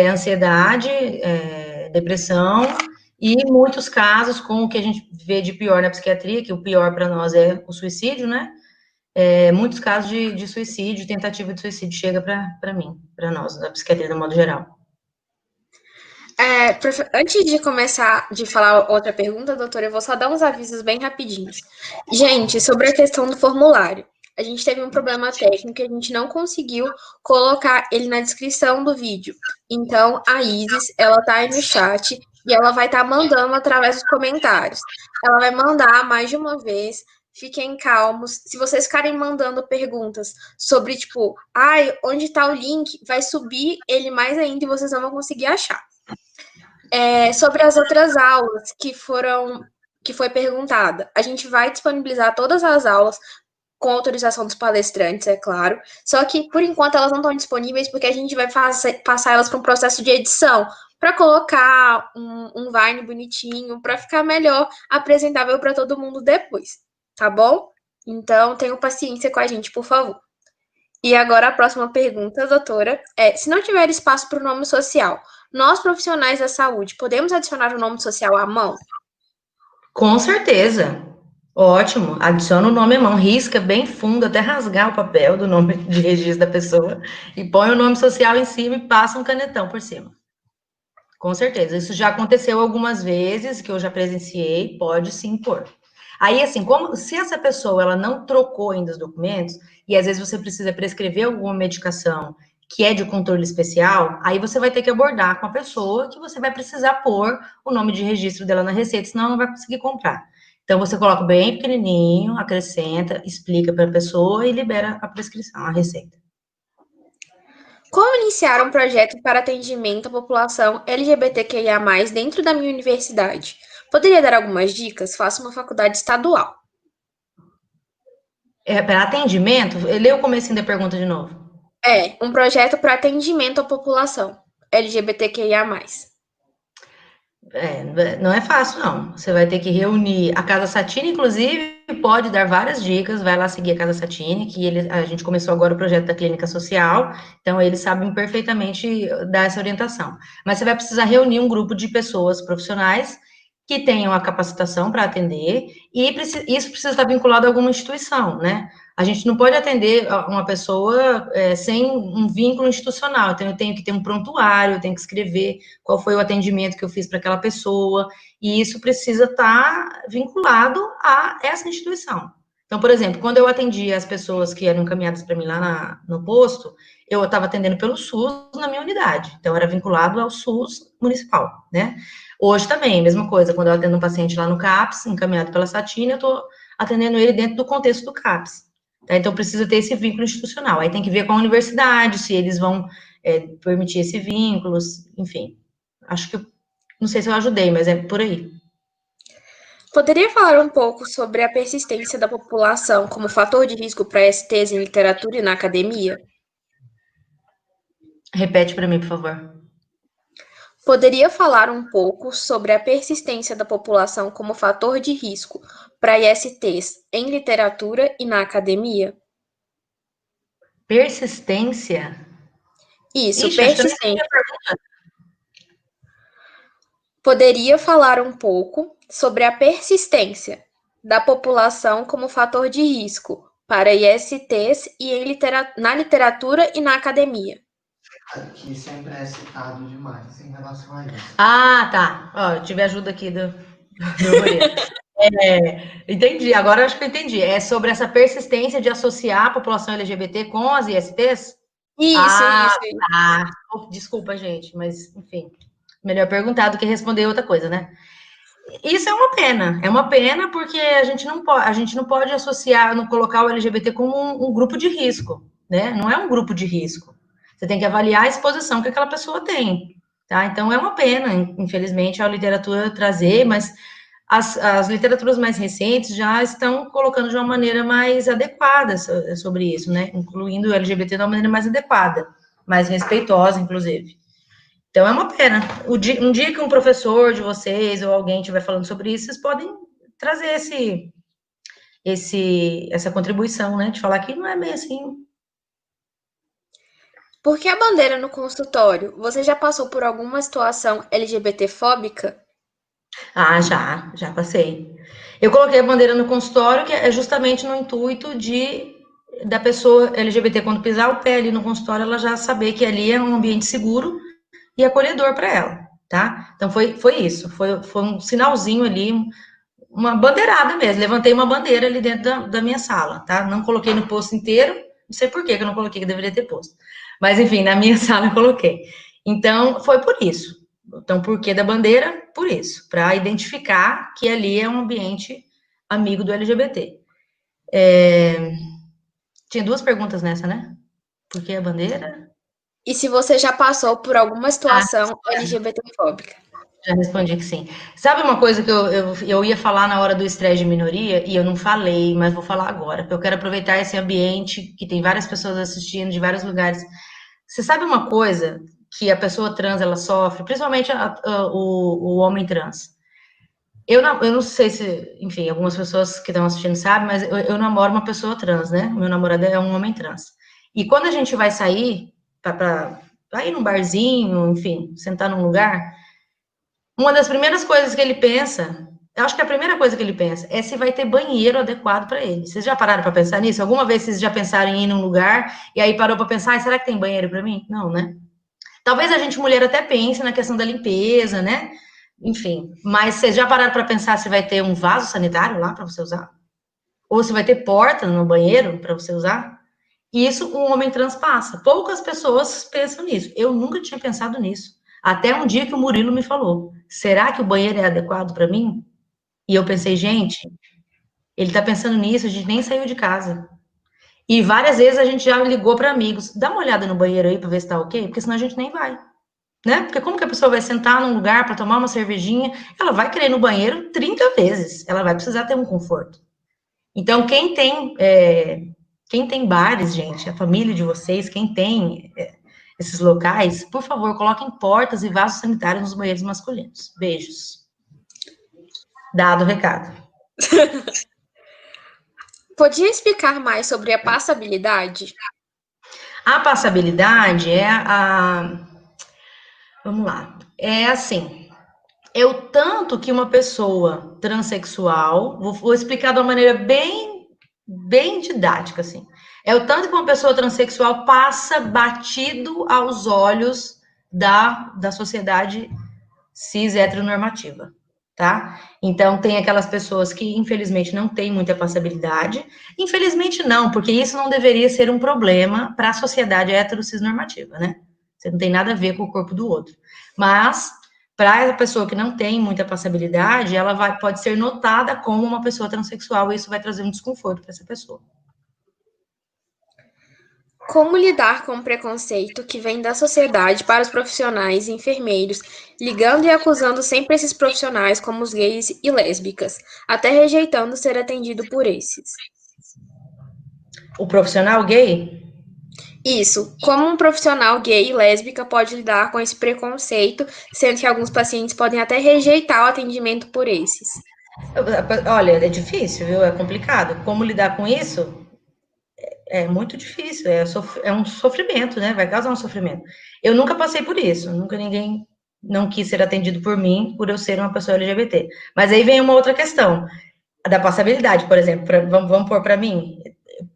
ansiedade, depressão, e muitos casos com o que a gente vê de pior na psiquiatria, que o pior para nós é o suicídio, né? Muitos casos de suicídio, tentativa de suicídio, chega para mim, para nós, da psiquiatria, de modo geral. Antes de começar de falar outra pergunta, doutora, eu vou só dar uns avisos bem rapidinhos. Gente, sobre a questão do formulário. A gente teve um problema técnico, a gente não conseguiu colocar ele na descrição do vídeo. Então, a Isis, ela tá aí no chat e ela vai estar mandando através dos comentários. Ela vai mandar mais de uma vez. Fiquem calmos. Se vocês ficarem mandando perguntas sobre, tipo, onde tá o link, vai subir ele mais ainda e vocês não vão conseguir achar. Sobre as outras aulas que foi perguntada, a gente vai disponibilizar todas as aulas com autorização dos palestrantes, é claro. Só que, por enquanto, elas não estão disponíveis porque a gente vai passar elas para um processo de edição, para colocar um Vine bonitinho, para ficar melhor apresentável para todo mundo depois, tá bom? Então, tenham paciência com a gente, por favor. E agora a próxima pergunta, doutora, se não tiver espaço para o nome social, nós, profissionais da saúde, podemos adicionar o nome social à mão? Com certeza. Ótimo. Adiciona o nome à mão, risca bem fundo, até rasgar o papel do nome de registro da pessoa, e põe o nome social em cima e passa um canetão por cima. Com certeza. Isso já aconteceu algumas vezes, que eu já presenciei, pode sim pôr. Aí, assim, se essa pessoa ela não trocou ainda os documentos, e às vezes você precisa prescrever alguma medicação que é de controle especial, aí você vai ter que abordar com a pessoa que você vai precisar pôr o nome de registro dela na receita, senão não vai conseguir comprar. Então, você coloca bem pequenininho, acrescenta, explica para a pessoa e libera a prescrição, a receita. Como iniciar um projeto para atendimento à população LGBTQIA+, dentro da minha universidade? Poderia dar algumas dicas? Faço uma faculdade estadual. Para atendimento, lê o comecinho da pergunta de novo. Um projeto para atendimento à população LGBTQIA+. Não é fácil, não. Você vai ter que reunir a Casa Satine, inclusive, pode dar várias dicas. Vai lá seguir a Casa Satine, que a gente começou agora o projeto da clínica social, então eles sabem perfeitamente dar essa orientação. Mas você vai precisar reunir um grupo de pessoas profissionais que tenham a capacitação para atender, e isso precisa estar vinculado a alguma instituição, né? A gente não pode atender uma pessoa sem um vínculo institucional, então eu tenho que ter um prontuário, eu tenho que escrever qual foi o atendimento que eu fiz para aquela pessoa, e isso precisa estar vinculado a essa instituição. Então, por exemplo, quando eu atendia as pessoas que eram encaminhadas para mim lá no posto, eu estava atendendo pelo SUS na minha unidade, então era vinculado ao SUS municipal, né? Hoje também, mesma coisa, quando eu atendo um paciente lá no CAPS, encaminhado pela Satine, eu estou atendendo ele dentro do contexto do CAPS. Tá? Então, precisa ter esse vínculo institucional. Aí tem que ver com a universidade, se eles vão permitir esse vínculo, enfim. Acho que, não sei se eu ajudei, mas é por aí. Poderia falar um pouco sobre a persistência da população como fator de risco para STs em literatura e na academia? Repete para mim, por favor. Poderia falar um pouco sobre a persistência da população como fator de risco para ISTs em literatura e na academia? Persistência? Isso, Ixi, acho que eu não entendi persistência. a pergunta. Poderia falar um pouco sobre a persistência da população como fator de risco para ISTs e na literatura e na academia. Que sempre é citado demais em relação a isso. Ah, tá. Ó, eu tive ajuda aqui do Murilo. Entendi, agora eu acho que eu entendi. É sobre essa persistência de associar a população LGBT com as ISTs? Isso, Ah, isso. tá. Desculpa, gente, mas, enfim, melhor perguntar do que responder outra coisa, né? Isso é uma pena porque a gente não pode associar, não colocar o LGBT como um grupo de risco, né? Não é um grupo de risco. Você tem que avaliar a exposição que aquela pessoa tem, tá? Então é uma pena, infelizmente, a literatura trazer, mas as literaturas mais recentes já estão colocando de uma maneira mais adequada sobre isso, né? Incluindo o LGBT de uma maneira mais adequada, mais respeitosa, inclusive. Então é uma pena. Um dia que um professor de vocês ou alguém estiver falando sobre isso, vocês podem trazer essa contribuição, né? De falar que não é bem assim. Por que a bandeira no consultório? Você já passou por alguma situação LGBT-fóbica? Ah, já passei. Eu coloquei a bandeira no consultório, que é justamente no intuito da pessoa LGBT, quando pisar o pé ali no consultório, ela já saber que ali é um ambiente seguro e acolhedor para ela, tá? Então foi isso, foi um sinalzinho ali, uma bandeirada mesmo. Levantei uma bandeira ali dentro da minha sala, tá? Não coloquei no posto inteiro, não sei por que eu não coloquei, que deveria ter posto. Mas, enfim, na minha sala eu coloquei. Então, foi por isso. Então, por que da bandeira? Por isso, para identificar que ali é um ambiente amigo do LGBT. Tinha duas perguntas nessa, né? Por que a bandeira? E se você já passou por alguma Ah, situação LGBT-fóbica? já respondi que sim. Sabe uma coisa que eu ia falar na hora do estresse de minoria e eu não falei, mas vou falar agora, porque eu quero aproveitar esse ambiente que tem várias pessoas assistindo de vários lugares. Você sabe uma coisa que a pessoa trans ela sofre, principalmente o homem trans? Eu não sei se, enfim, algumas pessoas que estão assistindo sabem, mas eu namoro uma pessoa trans, né? O meu namorado é um homem trans. E quando a gente vai sair pra ir num barzinho, enfim, sentar num lugar, uma das primeiras coisas que ele pensa, eu acho que a primeira coisa que ele pensa é se vai ter banheiro adequado para ele. Vocês já pararam para pensar nisso? Alguma vez vocês já pensaram em ir num lugar e aí parou para pensar, será que tem banheiro para mim? Não, né? Talvez a gente mulher até pense na questão da limpeza, né? Enfim, mas vocês já pararam para pensar se vai ter um vaso sanitário lá para você usar? Ou se vai ter porta no banheiro para você usar? E isso um homem trans passa. Poucas pessoas pensam nisso. Eu nunca tinha pensado nisso. Até um dia que o Murilo me falou: será que o banheiro é adequado para mim? E eu pensei, gente, ele tá pensando nisso, a gente nem saiu de casa. E várias vezes a gente já ligou para amigos: dá uma olhada no banheiro aí para ver se tá ok, porque senão a gente nem vai. Né? Porque como que a pessoa vai sentar num lugar para tomar uma cervejinha? Ela vai querer ir no banheiro 30 vezes. Ela vai precisar ter um conforto. Então, quem tem bares, gente, a família de vocês, quem tem esses locais, por favor, coloquem portas e vasos sanitários nos banheiros masculinos. Beijos. Dado o recado. Podia explicar mais sobre a passabilidade? A passabilidade é a. Vamos lá. É assim. É o tanto que uma pessoa transexual, vou explicar de uma maneira bem didática, assim. É o tanto que uma pessoa transexual passa batido aos olhos da sociedade cis heteronormativa, tá? Então, tem aquelas pessoas que, infelizmente, não têm muita passabilidade. Infelizmente, não, porque isso não deveria ser um problema para a sociedade hetero-cis-normativa, né? Você não tem nada a ver com o corpo do outro. Mas, para a pessoa que não tem muita passabilidade, pode ser notada como uma pessoa transexual e isso vai trazer um desconforto para essa pessoa. Como lidar com o preconceito que vem da sociedade para os profissionais e enfermeiros, ligando e acusando sempre esses profissionais como os gays e lésbicas, até rejeitando ser atendido por esses? O profissional gay? Isso, como um profissional gay e lésbica pode lidar com esse preconceito, sendo que alguns pacientes podem até rejeitar o atendimento por esses? Olha, é difícil, viu? É complicado. Como lidar com isso? é muito difícil, é um sofrimento, né? Vai causar um sofrimento. Eu nunca passei por isso, nunca ninguém não quis ser atendido por mim, por eu ser uma pessoa LGBT. Mas aí vem uma outra questão, a da passabilidade, por exemplo, vamos pôr para mim,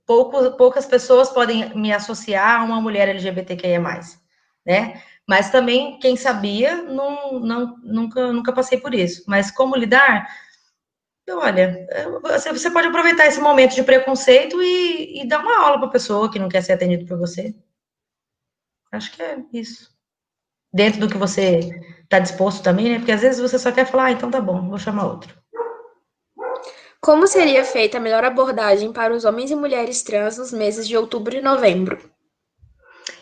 poucas pessoas podem me associar a uma mulher LGBTQIA+, né? Mas também, quem sabia, nunca passei por isso. Mas como lidar? Olha, você pode aproveitar esse momento de preconceito e dar uma aula para a pessoa que não quer ser atendida por você. Acho que é isso. Dentro do que você está disposto também, né? Porque às vezes você só quer falar, então tá bom, vou chamar outro. Como seria feita a melhor abordagem para os homens e mulheres trans nos meses de outubro e novembro?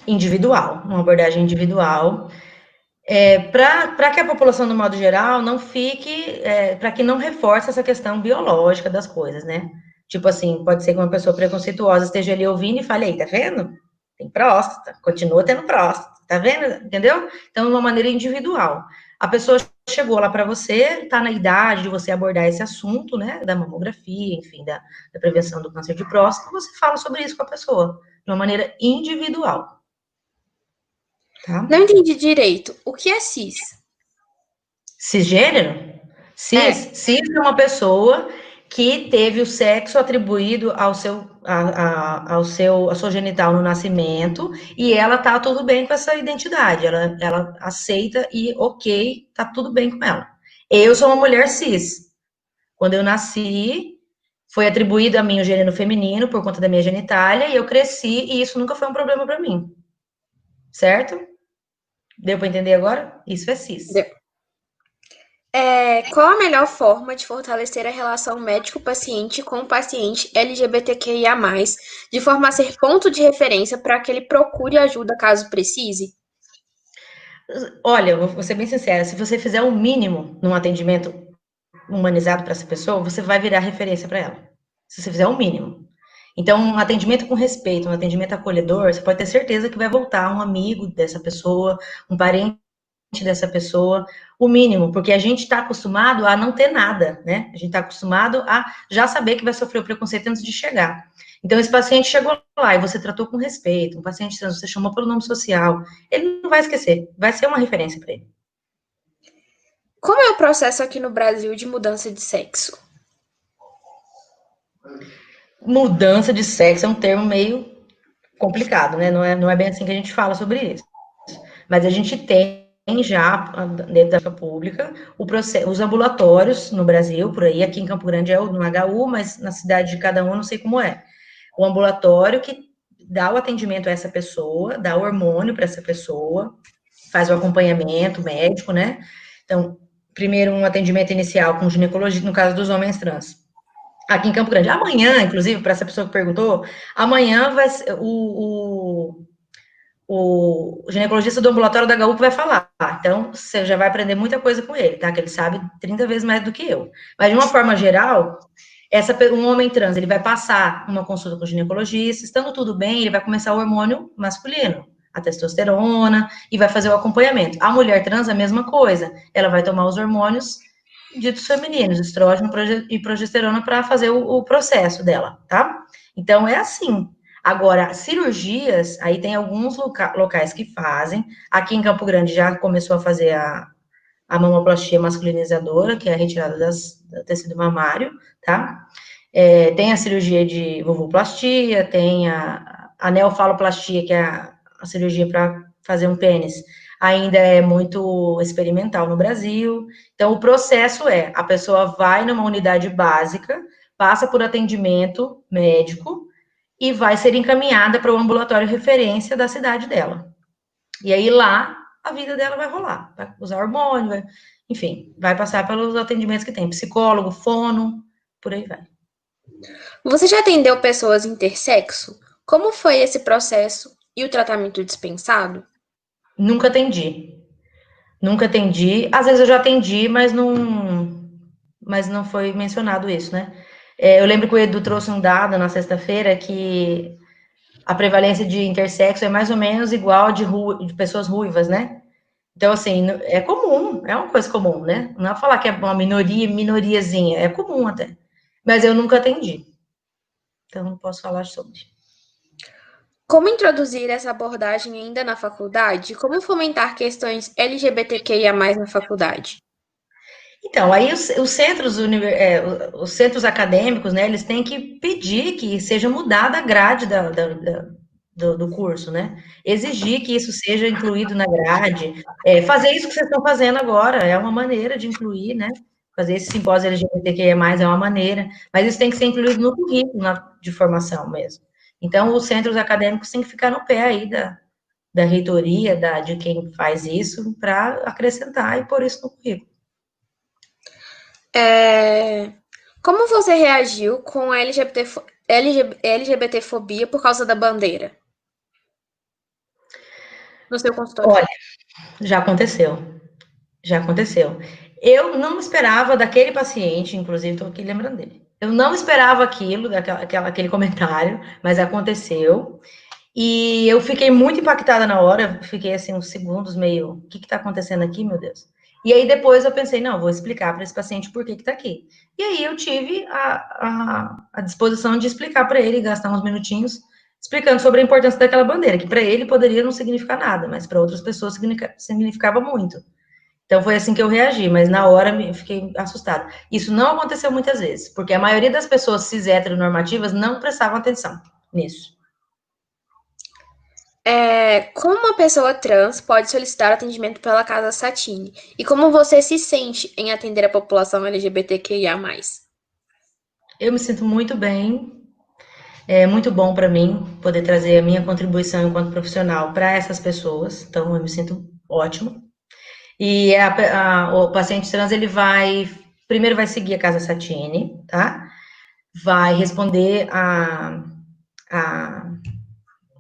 Individual, uma abordagem individual. Para que a população, do modo geral, não fique, para que não reforce essa questão biológica das coisas, né? Tipo assim, pode ser que uma pessoa preconceituosa esteja ali ouvindo e fale, aí, tá vendo? Tem próstata, continua tendo próstata, tá vendo? Entendeu? Então, de uma maneira individual. A pessoa chegou lá para você, está na idade de você abordar esse assunto, né? Da mamografia, enfim, da prevenção do câncer de próstata, você fala sobre isso com a pessoa, de uma maneira individual. Tá? Não entendi direito. O que é cis? Cisgênero? Cis é uma pessoa que teve o sexo atribuído à sua genital no nascimento e ela tá tudo bem com essa identidade, ela aceita e ok, tá tudo bem com ela. Eu sou uma mulher cis. Quando eu nasci, foi atribuído a mim o gênero feminino por conta da minha genitália e eu cresci e isso nunca foi um problema para mim. Certo? Deu para entender agora? Isso é cis. Deu. Qual a melhor forma de fortalecer a relação médico-paciente com o paciente LGBTQIA+, de forma a ser ponto de referência para que ele procure ajuda caso precise? Olha, vou ser bem sincera, se você fizer o mínimo num atendimento humanizado para essa pessoa, você vai virar referência para ela. Se você fizer o mínimo. Então, um atendimento com respeito, um atendimento acolhedor, você pode ter certeza que vai voltar um amigo dessa pessoa, um parente dessa pessoa, o mínimo, porque a gente está acostumado a não ter nada, né? A gente está acostumado a já saber que vai sofrer o preconceito antes de chegar. Então, esse paciente chegou lá e você tratou com respeito, um paciente trans, você chamou pelo nome social, ele não vai esquecer, vai ser uma referência para ele. Como é o processo aqui no Brasil de mudança de sexo? Mudança de sexo é um termo meio complicado, né? Não é bem assim que a gente fala sobre isso. Mas a gente tem já, dentro da pública, os ambulatórios no Brasil, por aí, aqui em Campo Grande é no HU, mas na cidade de cada um, eu não sei como é. O ambulatório que dá o atendimento a essa pessoa, dá o hormônio para essa pessoa, faz o acompanhamento médico, né? Então, primeiro um atendimento inicial com ginecologia, no caso dos homens trans. Aqui em Campo Grande. Amanhã, inclusive, para essa pessoa que perguntou, amanhã vai ser o ginecologista do ambulatório da HU que vai falar. Então, você já vai aprender muita coisa com ele, tá? Que ele sabe 30 vezes mais do que eu. Mas, de uma forma geral, um homem trans, ele vai passar uma consulta com o ginecologista, estando tudo bem, ele vai começar o hormônio masculino, a testosterona, e vai fazer o acompanhamento. A mulher trans, a mesma coisa. Ela vai tomar os hormônios ditos femininos, estrógeno e progesterona, para fazer o processo dela, tá? Então, é assim. Agora, cirurgias, aí tem alguns locais que fazem. Aqui em Campo Grande já começou a fazer a mamoplastia masculinizadora, que é a retirada do tecido mamário, tá? Tem a cirurgia de vulvoplastia, tem a neofaloplastia, que é a cirurgia para fazer um pênis. Ainda é muito experimental no Brasil. Então, o processo a pessoa vai numa unidade básica, passa por atendimento médico, e vai ser encaminhada para o ambulatório referência da cidade dela. E aí, lá, a vida dela vai rolar. Vai usar hormônio, enfim, vai passar pelos atendimentos que tem. Psicólogo, fono, por aí vai. Você já atendeu pessoas intersexo? Como foi esse processo e o tratamento dispensado? Nunca atendi. Nunca atendi. Às vezes eu já atendi, mas não foi mencionado isso, né? Eu lembro que o Edu trouxe um dado na sexta-feira que a prevalência de intersexo é mais ou menos igual de pessoas ruivas, né? Então, assim, é comum, é uma coisa comum, né? Não é falar que é uma minoriazinha, é comum até. Mas eu nunca atendi. Então, não posso falar sobre. Como introduzir essa abordagem ainda na faculdade? Como fomentar questões LGBTQIA+ na faculdade? Então, aí os centros acadêmicos, né, eles têm que pedir que seja mudada a grade do curso, né? Exigir que isso seja incluído na grade, fazer isso que vocês estão fazendo agora, é uma maneira de incluir, né? Fazer esse simpósio LGBTQIA+, é uma maneira, mas isso tem que ser incluído no currículo de formação mesmo. Então, os centros acadêmicos têm que ficar no pé aí da reitoria, de quem faz isso, para acrescentar e pôr isso no currículo. Como você reagiu com a LGBTfobia por causa da bandeira? No seu consultório. Olha, já aconteceu. Já aconteceu. Eu não esperava daquele paciente, inclusive estou aqui lembrando dele. Eu não esperava aquilo, aquele comentário, mas aconteceu. E eu fiquei muito impactada na hora, fiquei assim uns segundos meio, o que está acontecendo aqui, meu Deus? E aí depois eu pensei, não, vou explicar para esse paciente por que está aqui. E aí eu tive a disposição de explicar para ele, gastar uns minutinhos, explicando sobre a importância daquela bandeira, que para ele poderia não significar nada, mas para outras pessoas significava muito. Então foi assim que eu reagi, mas na hora eu fiquei assustada. Isso não aconteceu muitas vezes, porque a maioria das pessoas cis heteronormativas não prestavam atenção nisso. Como uma pessoa trans pode solicitar atendimento pela Casa Satine? E como você se sente em atender a população LGBTQIA+. Eu me sinto muito bem, é muito bom para mim poder trazer a minha contribuição enquanto profissional para essas pessoas, então eu me sinto ótimo. E o paciente trans, ele primeiro vai seguir a Casa Satine, tá? Vai responder a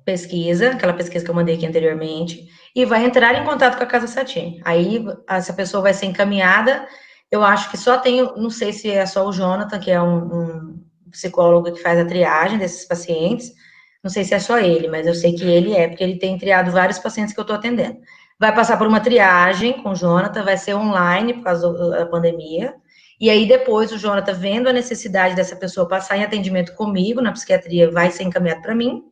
pesquisa, aquela pesquisa que eu mandei aqui anteriormente, e vai entrar em contato com a Casa Satine. Aí, essa pessoa vai ser encaminhada, eu acho que só tem, não sei se é só o Jonathan, que é um psicólogo que faz a triagem desses pacientes, não sei se é só ele, mas eu sei que ele porque ele tem triado vários pacientes que eu estou atendendo. Vai passar por uma triagem com o Jonathan, vai ser online por causa da pandemia, e aí depois o Jonathan, vendo a necessidade dessa pessoa passar em atendimento comigo na psiquiatria, vai ser encaminhado para mim,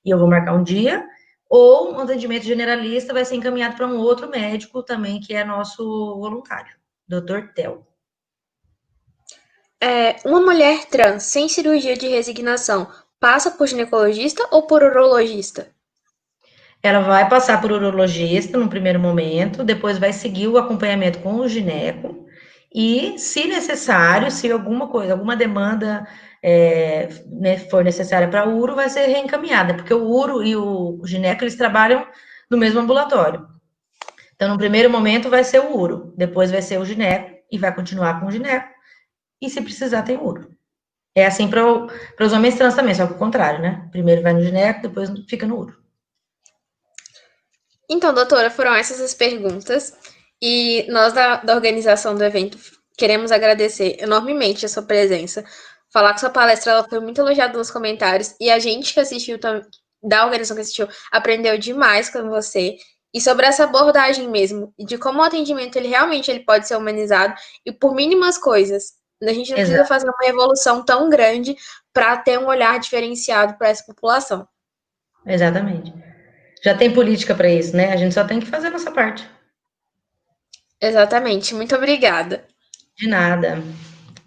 e eu vou marcar um dia, ou um atendimento generalista vai ser encaminhado para um outro médico também, que é nosso voluntário, Dr. Tel. Uma mulher trans sem cirurgia de resignação passa por ginecologista ou por urologista? Ela vai passar por urologista no primeiro momento, depois vai seguir o acompanhamento com o gineco, e, se necessário, se alguma demanda né, for necessária para o uro, vai ser reencaminhada, porque o uro e o gineco, eles trabalham no mesmo ambulatório. Então, no primeiro momento, vai ser o uro, depois vai ser o gineco, e vai continuar com o gineco, e se precisar, tem uro. É assim para os homens trans também, só que o contrário, né? Primeiro vai no gineco, depois fica no uro. Então, doutora, foram essas as perguntas. E nós, da organização do evento, queremos agradecer enormemente a sua presença. Falar que sua palestra ela foi muito elogiada nos comentários. E a gente que assistiu, da organização que assistiu, aprendeu demais com você. E sobre essa abordagem mesmo, e de como o atendimento ele realmente ele pode ser humanizado, e por mínimas coisas. A gente não precisa fazer uma evolução tão grande para ter um olhar diferenciado para essa população. Exatamente. Já tem política para isso, né? A gente só tem que fazer a nossa parte. Exatamente. Muito obrigada. De nada.